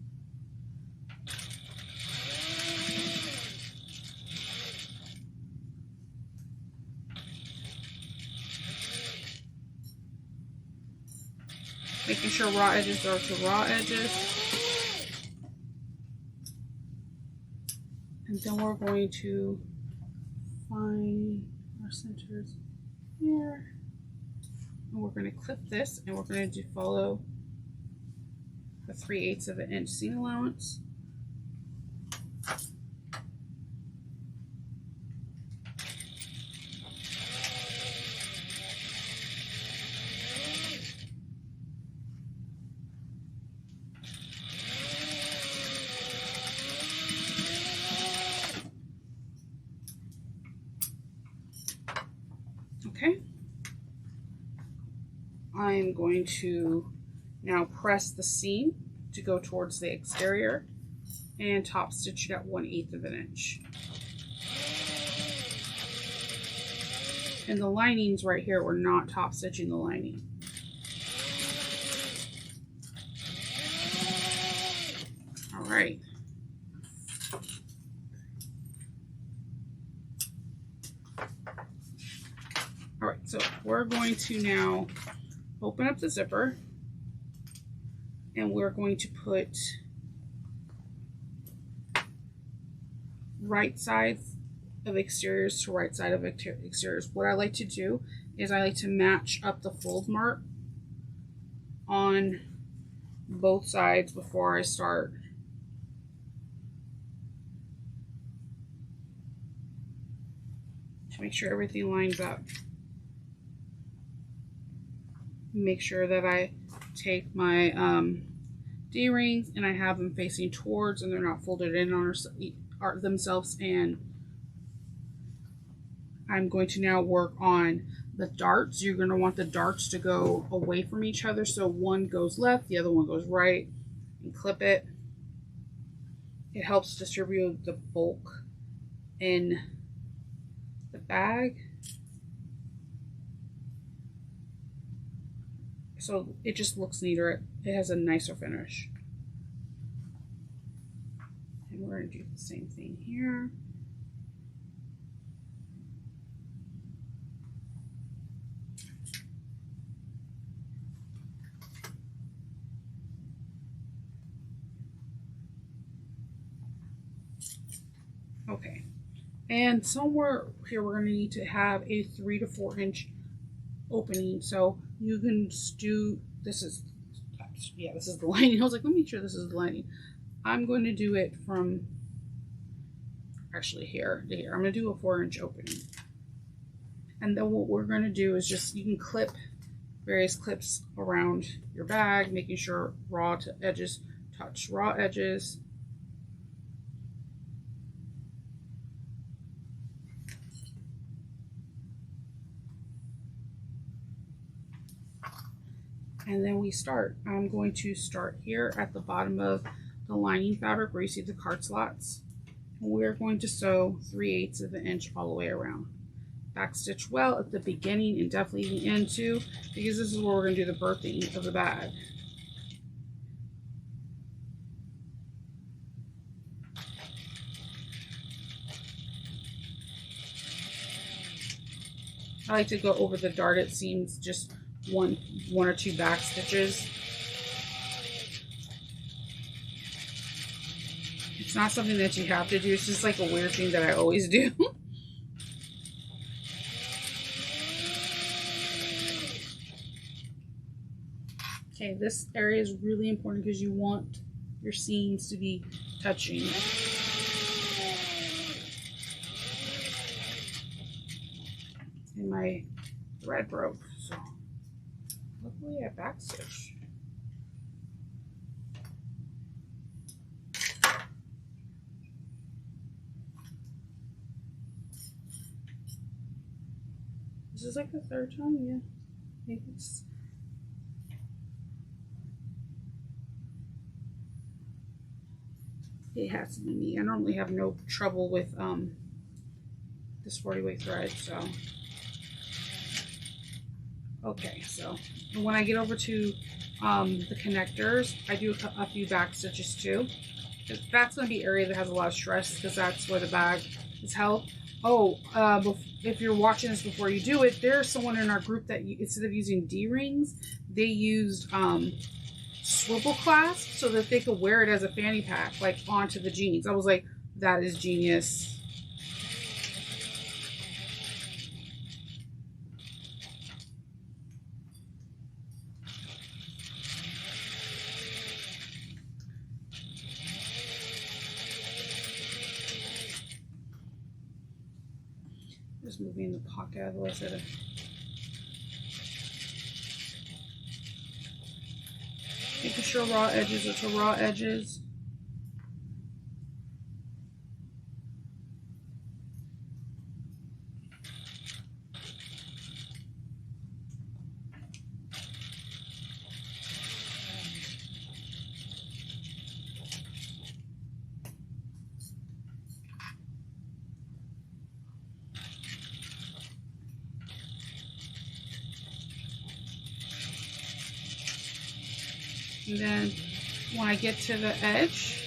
Making sure raw edges are to raw edges. And then we're going to find our centers here. And we're going to clip this, and we're going to follow the 3/8 of an inch seam allowance. Okay. I'm going to now press the seam to go towards the exterior and top stitch it at 1/8 of an inch. And the lining's right here. We're not top stitching the lining. All right. All right, so we're going to now open up the zipper, and we're going to put right sides of exteriors to right side of exteriors. What I like to do is I like to match up the fold mark on both sides before I start Make sure everything lines up. Make sure that I take my D-rings and I have them facing towards and they're not folded in on themselves. And I'm going to now work on the darts. You're going to want the darts to go away from each other. So one goes left, the other one goes right, and clip it. It helps distribute the bulk in the bag. So it just looks neater. It has a nicer finish. And we're going to do the same thing here. Okay. And somewhere here we're going to need to have a 3 to 4 inch opening. So you can do, this is the lining. I was like, let me make sure this is the lining. I'm going to do it from actually here to here. I'm going to do a 4-inch opening. And then what we're going to do is just, you can clip various clips around your bag, making sure raw edges touch raw edges. And then we start. I'm going to start here at the bottom of the lining fabric where you see the card slots. And we're going to sew 3/8 of an inch all the way around. Backstitch well at the beginning and definitely the end too, because this is where we're going to do the birthing of the bag. I like to go over the darted seams just one or two back stitches. It's not something that you have to do. It's just like a weird thing that I always do. Okay, this area is really important because you want your seams to be touching. And my thread broke, so luckily I backstitched. This is like the third time, yeah. Maybe it's... It has to be me. I normally have no trouble with this 40-way thread, so... Okay, so when I get over to the connectors, I do a few back stitches too. That's going to be area that has a lot of stress because that's where the bag is held. Oh, if you're watching this before you do it, there's someone in our group that instead of using D-rings, they used swivel clasp so that they could wear it as a fanny pack, like onto the jeans. I was like, that is genius. Just moving the pocket out of the way so that making sure raw edges are to raw edges. And then when I get to the edge,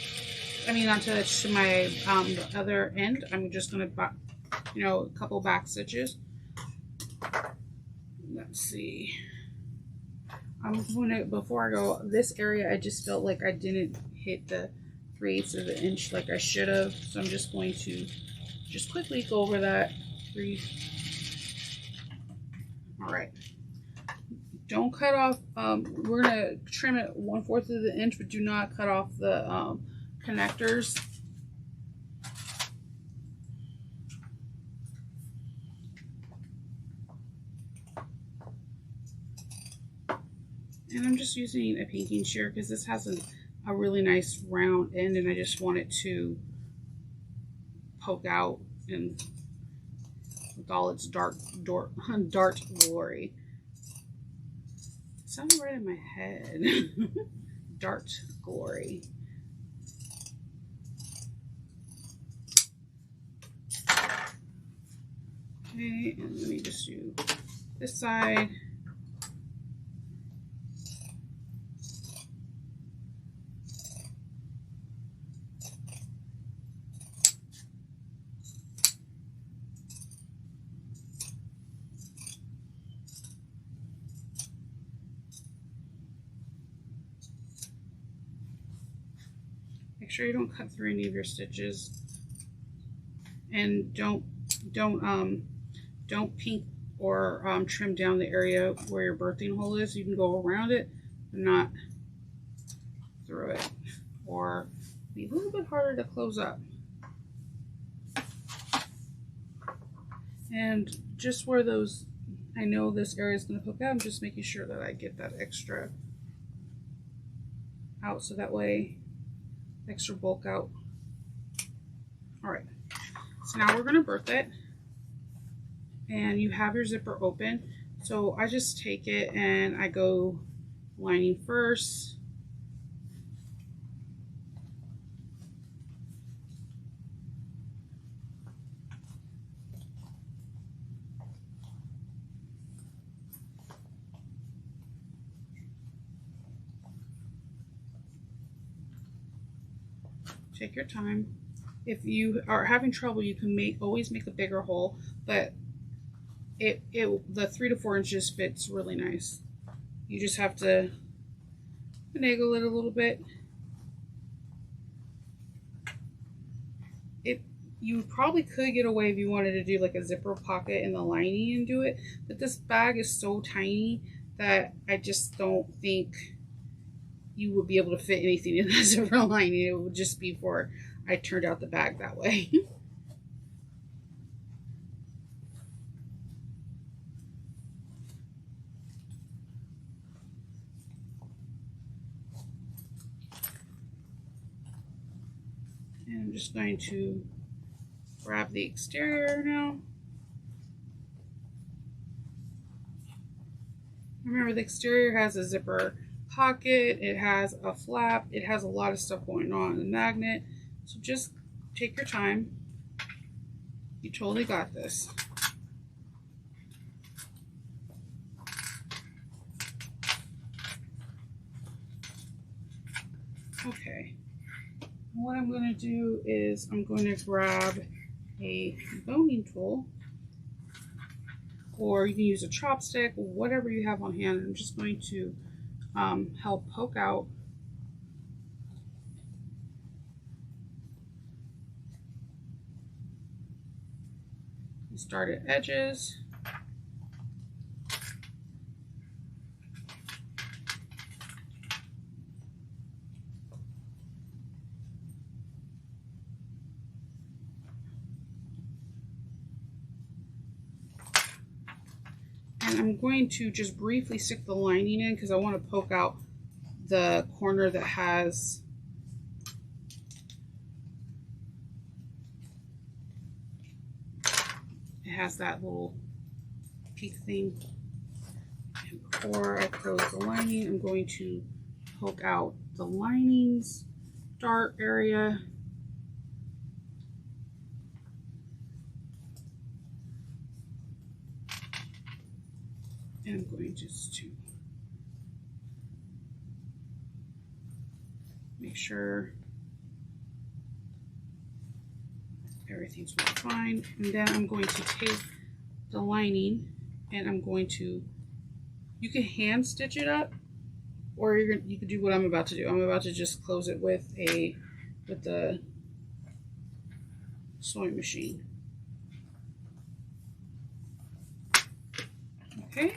I mean not to the edge, to my the other end, I'm just gonna, a couple back stitches. Let's see. I'm gonna, before I go this area, I just felt like I didn't hit the 3/8 of the inch like I should have, so I'm just going to just quickly go over that. All right. Don't cut off, we're gonna trim it 1/4 of the inch, but do not cut off the connectors. And I'm just using a pinking shear because this has a really nice round end, and I just want it to poke out and with all its dart glory. It sounded right in my head. Dart glory. Okay, and let me just do this side. Make sure you don't cut through any of your stitches, and don't pink or trim down the area where your birthing hole is. You can go around it, but not through it, or be a little bit harder to close up. And just where those, I know this area is going to poke out, I'm just making sure that I get that extra out, so that way extra bulk out. All right, so now we're going to birth it, and you have your zipper open. So I just take it and I go lining first. Take your time. If you are having trouble, you can always make a bigger hole, but the 3 to 4 inches fits really nice. You just have to finagle it a little bit. You probably could get away if you wanted to do like a zipper pocket in the lining and do it, but this bag is so tiny that I just don't think you would be able to fit anything in the zipper lining. It would just be for I turned out the bag that way. And I'm just going to grab the exterior now. Remember, the exterior has a zipper pocket, it has a flap, it has a lot of stuff going on, a magnet. So just take your time. You totally got this. Okay. What I'm going to do is I'm going to grab a boning tool, or you can use a chopstick, whatever you have on hand. I'm just going to help poke out and start at edges. And I'm going to just briefly stick the lining in because I want to poke out the corner that has that little peak thing. And before I close the lining, I'm going to poke out the lining's dart area. And I'm going just to make sure everything's really fine. And then I'm going to take the lining and I'm going to, you can hand stitch it up, or you can do what I'm about to do. I'm about to just close it with the sewing machine. Okay.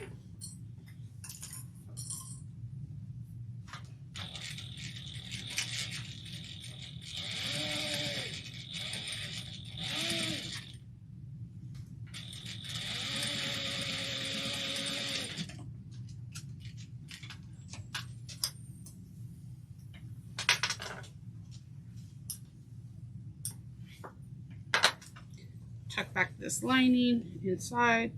tuck back this lining inside.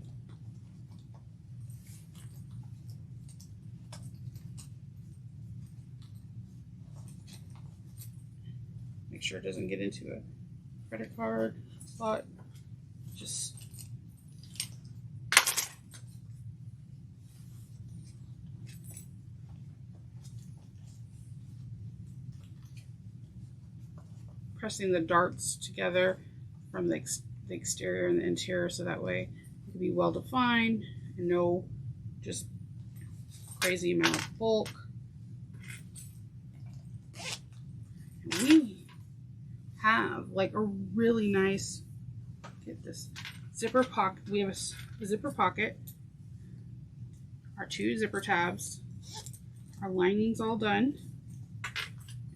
Make sure it doesn't get into a credit card slot. Just pressing the darts together from the exterior and the interior, so that way it can be well defined and no just crazy amount of bulk. And we have like a really nice, get this, zipper pocket. We have a zipper pocket, our 2 zipper tabs, our lining's all done,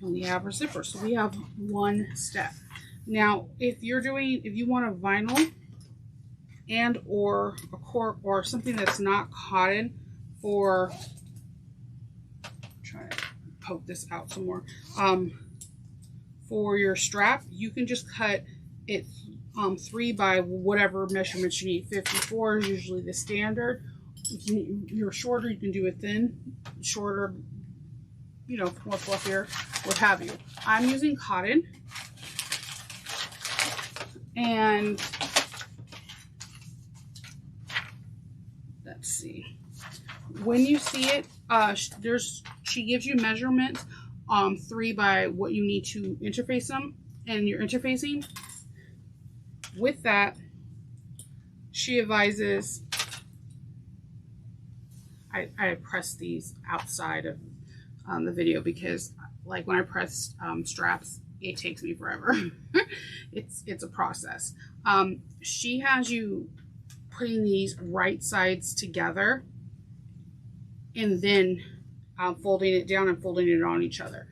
and we have our zipper. So we have 1 step. Now, if you want a vinyl and or a cork or something that's not cotton for, try to poke this out some more, for your strap, you can just cut it 3 by whatever measurements you need. 54 is usually the standard. If you're shorter, you can do it thin, shorter, you know, more fluffier, what have you. I'm using cotton, and let's see. When you see it, she gives you measurements 3 by what you need to interface them, and you're interfacing. With that, she advises, I press these outside of the video because like when I press straps, it takes me forever. It's a process. She has you putting these right sides together and then folding it down and folding it on each other.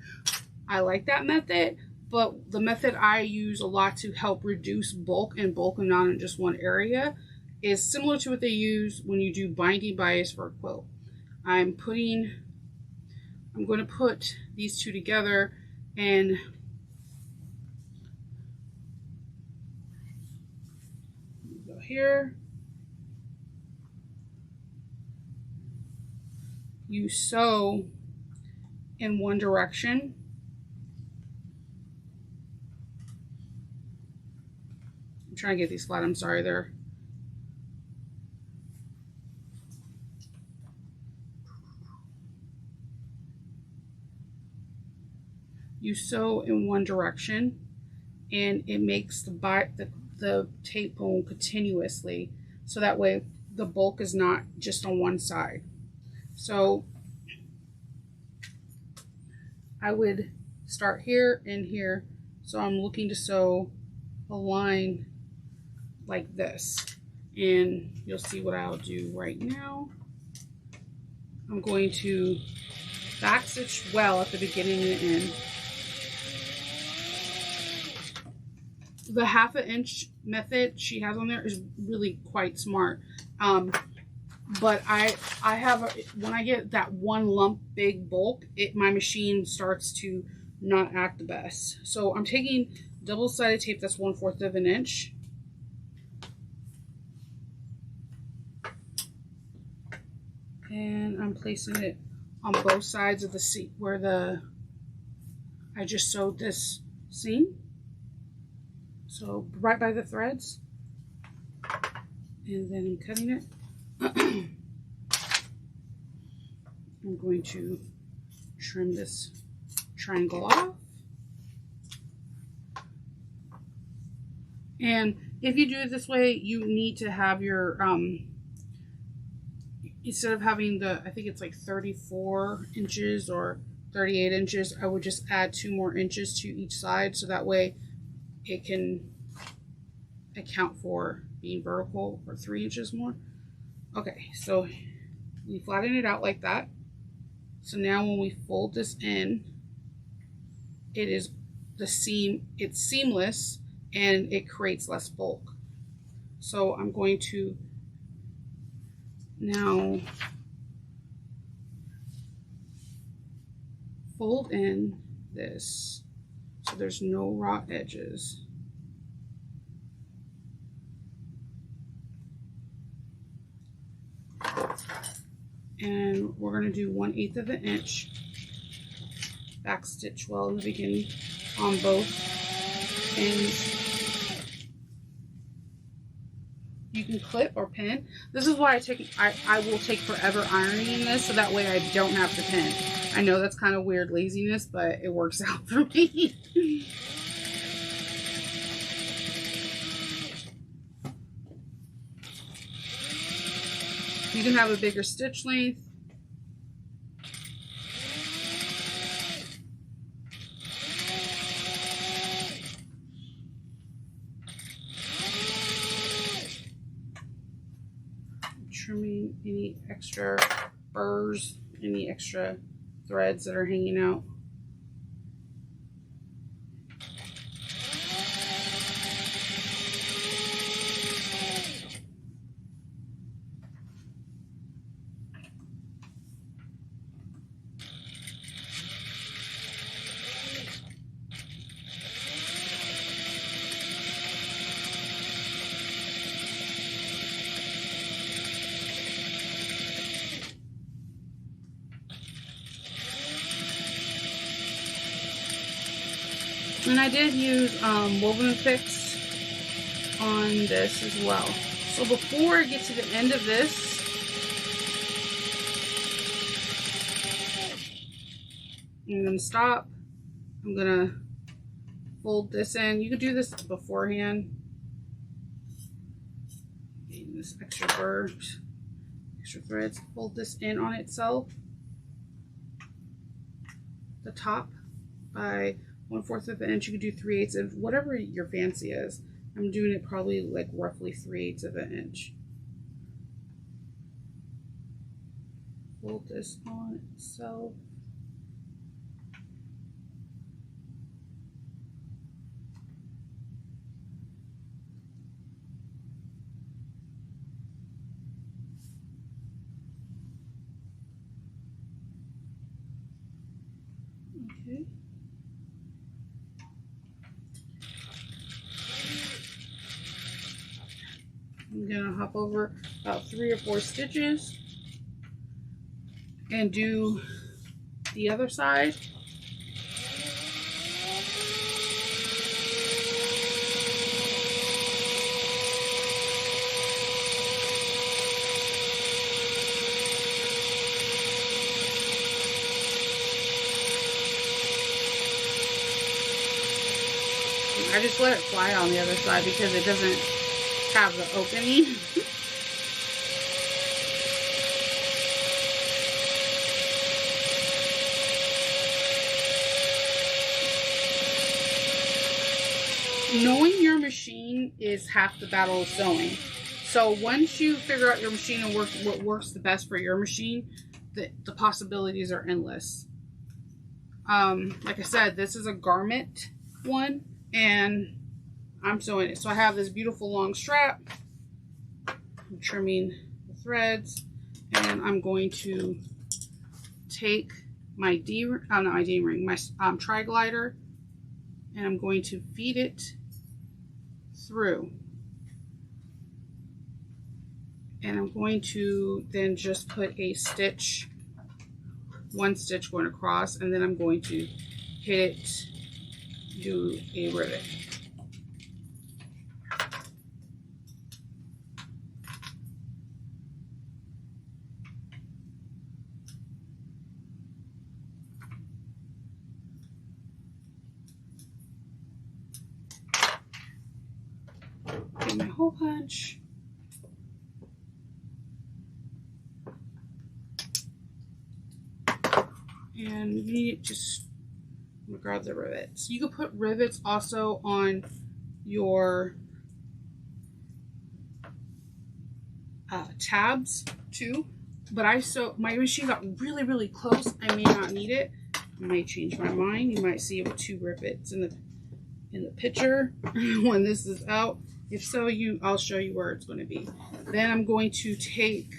I like that method, but the method I use a lot to help reduce bulk and bulking on in just one area is similar to what they use when you do binding bias for a quilt. I'm going to put these 2 together and go here. You sew in one direction. I'm trying to get these flat. I'm sorry, they're you sew in one direction, and it makes the tape bone continuously, so that way the bulk is not just on one side. So I would start here and here. So I'm looking to sew a line like this, and you'll see what I'll do right now. I'm going to back stitch well at the beginning and the end. The 1/2 inch method she has on there is really quite smart. But I have when I get that one lump big bulk, my machine starts to not act the best. So I'm taking double-sided tape that's 1/4 of an inch. And I'm placing it on both sides of the seam where I just sewed this seam. So right by the threads, and then I'm cutting it. I'm going to trim this triangle off. And if you do it this way, you need to have your, instead of having I think it's like 34 inches or 38 inches, I would just add 2 more inches to each side, so that way it can account for being vertical, or 3 inches more. Okay, so we flatten it out like that. So now when we fold this in, it's seamless and it creates less bulk. So I'm going to now fold in this so there's no raw edges. And we're going to do 1/8 of an inch back stitch well in the beginning on both ends. You can clip or pin. This is why I will take forever ironing this, so that way I don't have to pin. I know that's kind of weird laziness, but it works out for me. You can have a bigger stitch length. Trimming any extra burrs, any extra threads that are hanging out. And I did use woven fix on this as well. So before I get to the end of this, I'm going to stop. I'm going to fold this in. You could do this beforehand. Getting this extra burrs, extra threads. Fold this in on itself. The top by 1/4 of an inch. You could do 3/8 of whatever your fancy is. I'm doing it probably like roughly 3/8 of an inch. Fold this on itself. Okay. I'm gonna hop over about 3 or 4 stitches and do the other side. I just let it fly on the other side because it doesn't have the opening. Knowing your machine is half the battle of sewing. So once you figure out your machine and what works the best for your machine, the possibilities are endless. Like I said, this is a garment one, and I'm sewing it. So I have this beautiful long strap. I'm trimming the threads, and I'm going to take my my tri-glider, and I'm going to feed it through. And I'm going to then just put a stitch, one stitch going across, and then I'm going to hit it, do a rivet. Get my hole punch. And you need just, I'm gonna grab the rivets. You could put rivets also on your tabs too. But my machine got really close. I may not need it. I may change my mind. You might see it with 2 rivets in the picture when this is out. If so, I'll show you where it's going to be. Then I'm going to take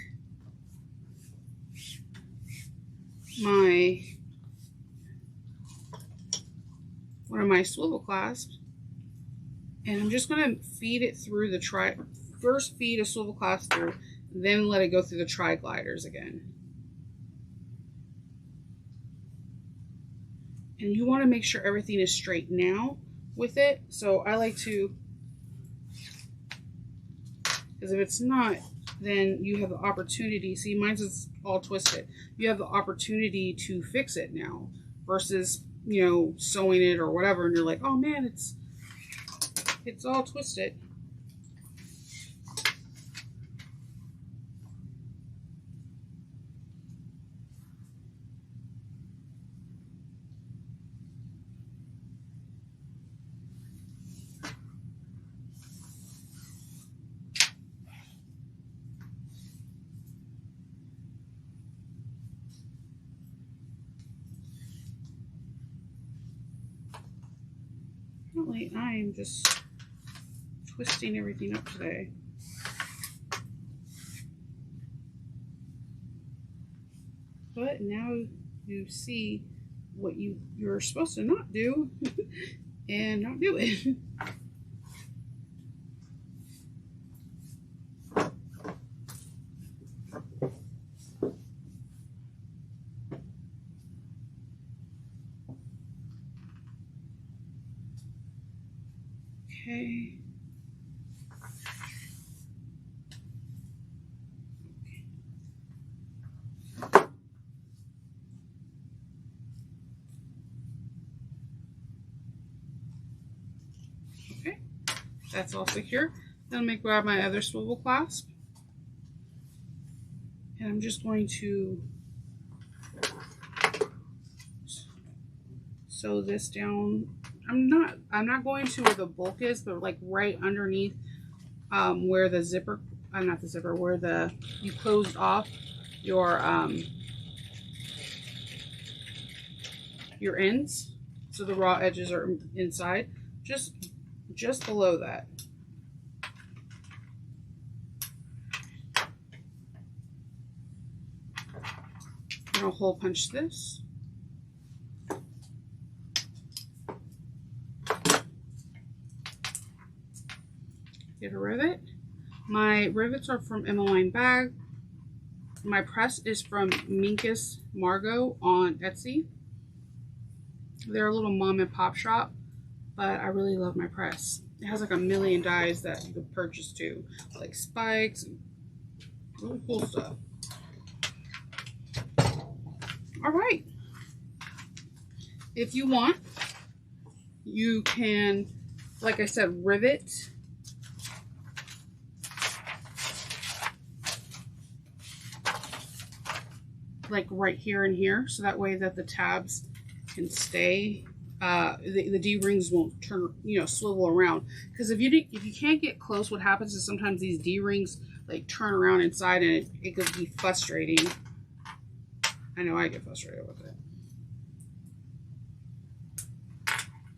one of my swivel clasps, and I'm just going to feed it through first feed a swivel clasp through, then let it go through the tri-gliders again. And you want to make sure everything is straight now with it. So I like to, because if it's not, then you have the opportunity. See, mine's is all twisted. You have the opportunity to fix it now versus, you know, sewing it or whatever, and you're like, oh man, it's all twisted. Apparently, I am just twisting everything up today. But now you see what you're supposed to not do and not do it. Okay. Okay, that's all secure. Then I'm going to grab my other swivel clasp, and I'm just going to sew this down. I'm not going to where the bulk is, but like right underneath where the zipper, not the zipper, where you closed off your ends, so the raw edges are inside, just below that. I'm gonna hole punch this. Get a rivet. My rivets are from Emmeline Bag. My press is from Minkus Margot on Etsy. They're a little mom and pop shop, but I really love my press. It has like a million dies that you could purchase too, like spikes and really cool stuff. All right. If you want, you can, like I said, rivet like right here and here, so that way that the tabs can stay. The D-rings won't turn, you know, swivel around. Because if you can't get close, what happens is sometimes these D-rings like turn around inside, and it could be frustrating. I know I get frustrated with it.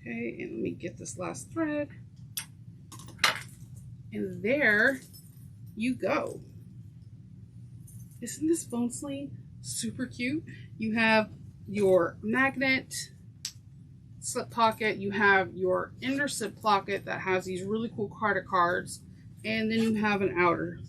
Okay, and let me get this last thread. And there you go. Isn't this phone sling super cute? You have your magnet slip pocket, you have your inner slip pocket that has these really cool carded cards, and then you have an outer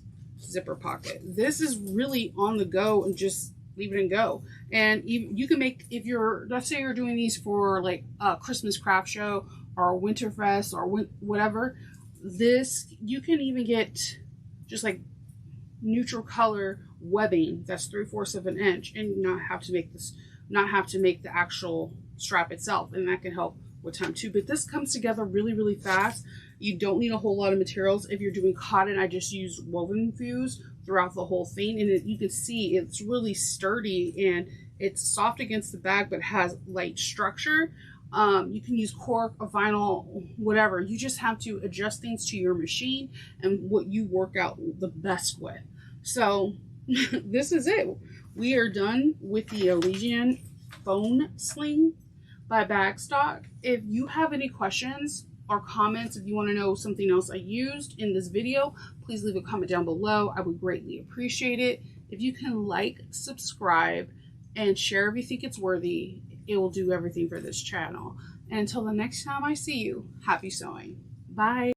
zipper pocket. This is really on the go and just leave it and go. And you can make, if you're, let's say you're doing these for like a Christmas craft show or Winterfest or whatever, this, you can even get just like neutral color webbing that's 3/4 of an inch and not have to make the actual strap itself, and that can help with time too. But this comes together really, really fast. You don't need a whole lot of materials. If you're doing cotton, I just use woven fuse throughout the whole thing, and you can see it's really sturdy and it's soft against the bag but has light structure. You can use cork or vinyl, whatever. You just have to adjust things to your machine and what you work out the best with. So this is it. We are done with the Elysian phone sling by Bagstock. If you have any questions or comments, if you want to know something else I used in this video, please leave a comment down below. I would greatly appreciate it. If you can like, subscribe, and share if you think it's worthy, it will do everything for this channel. And until the next time I see you, happy sewing. Bye.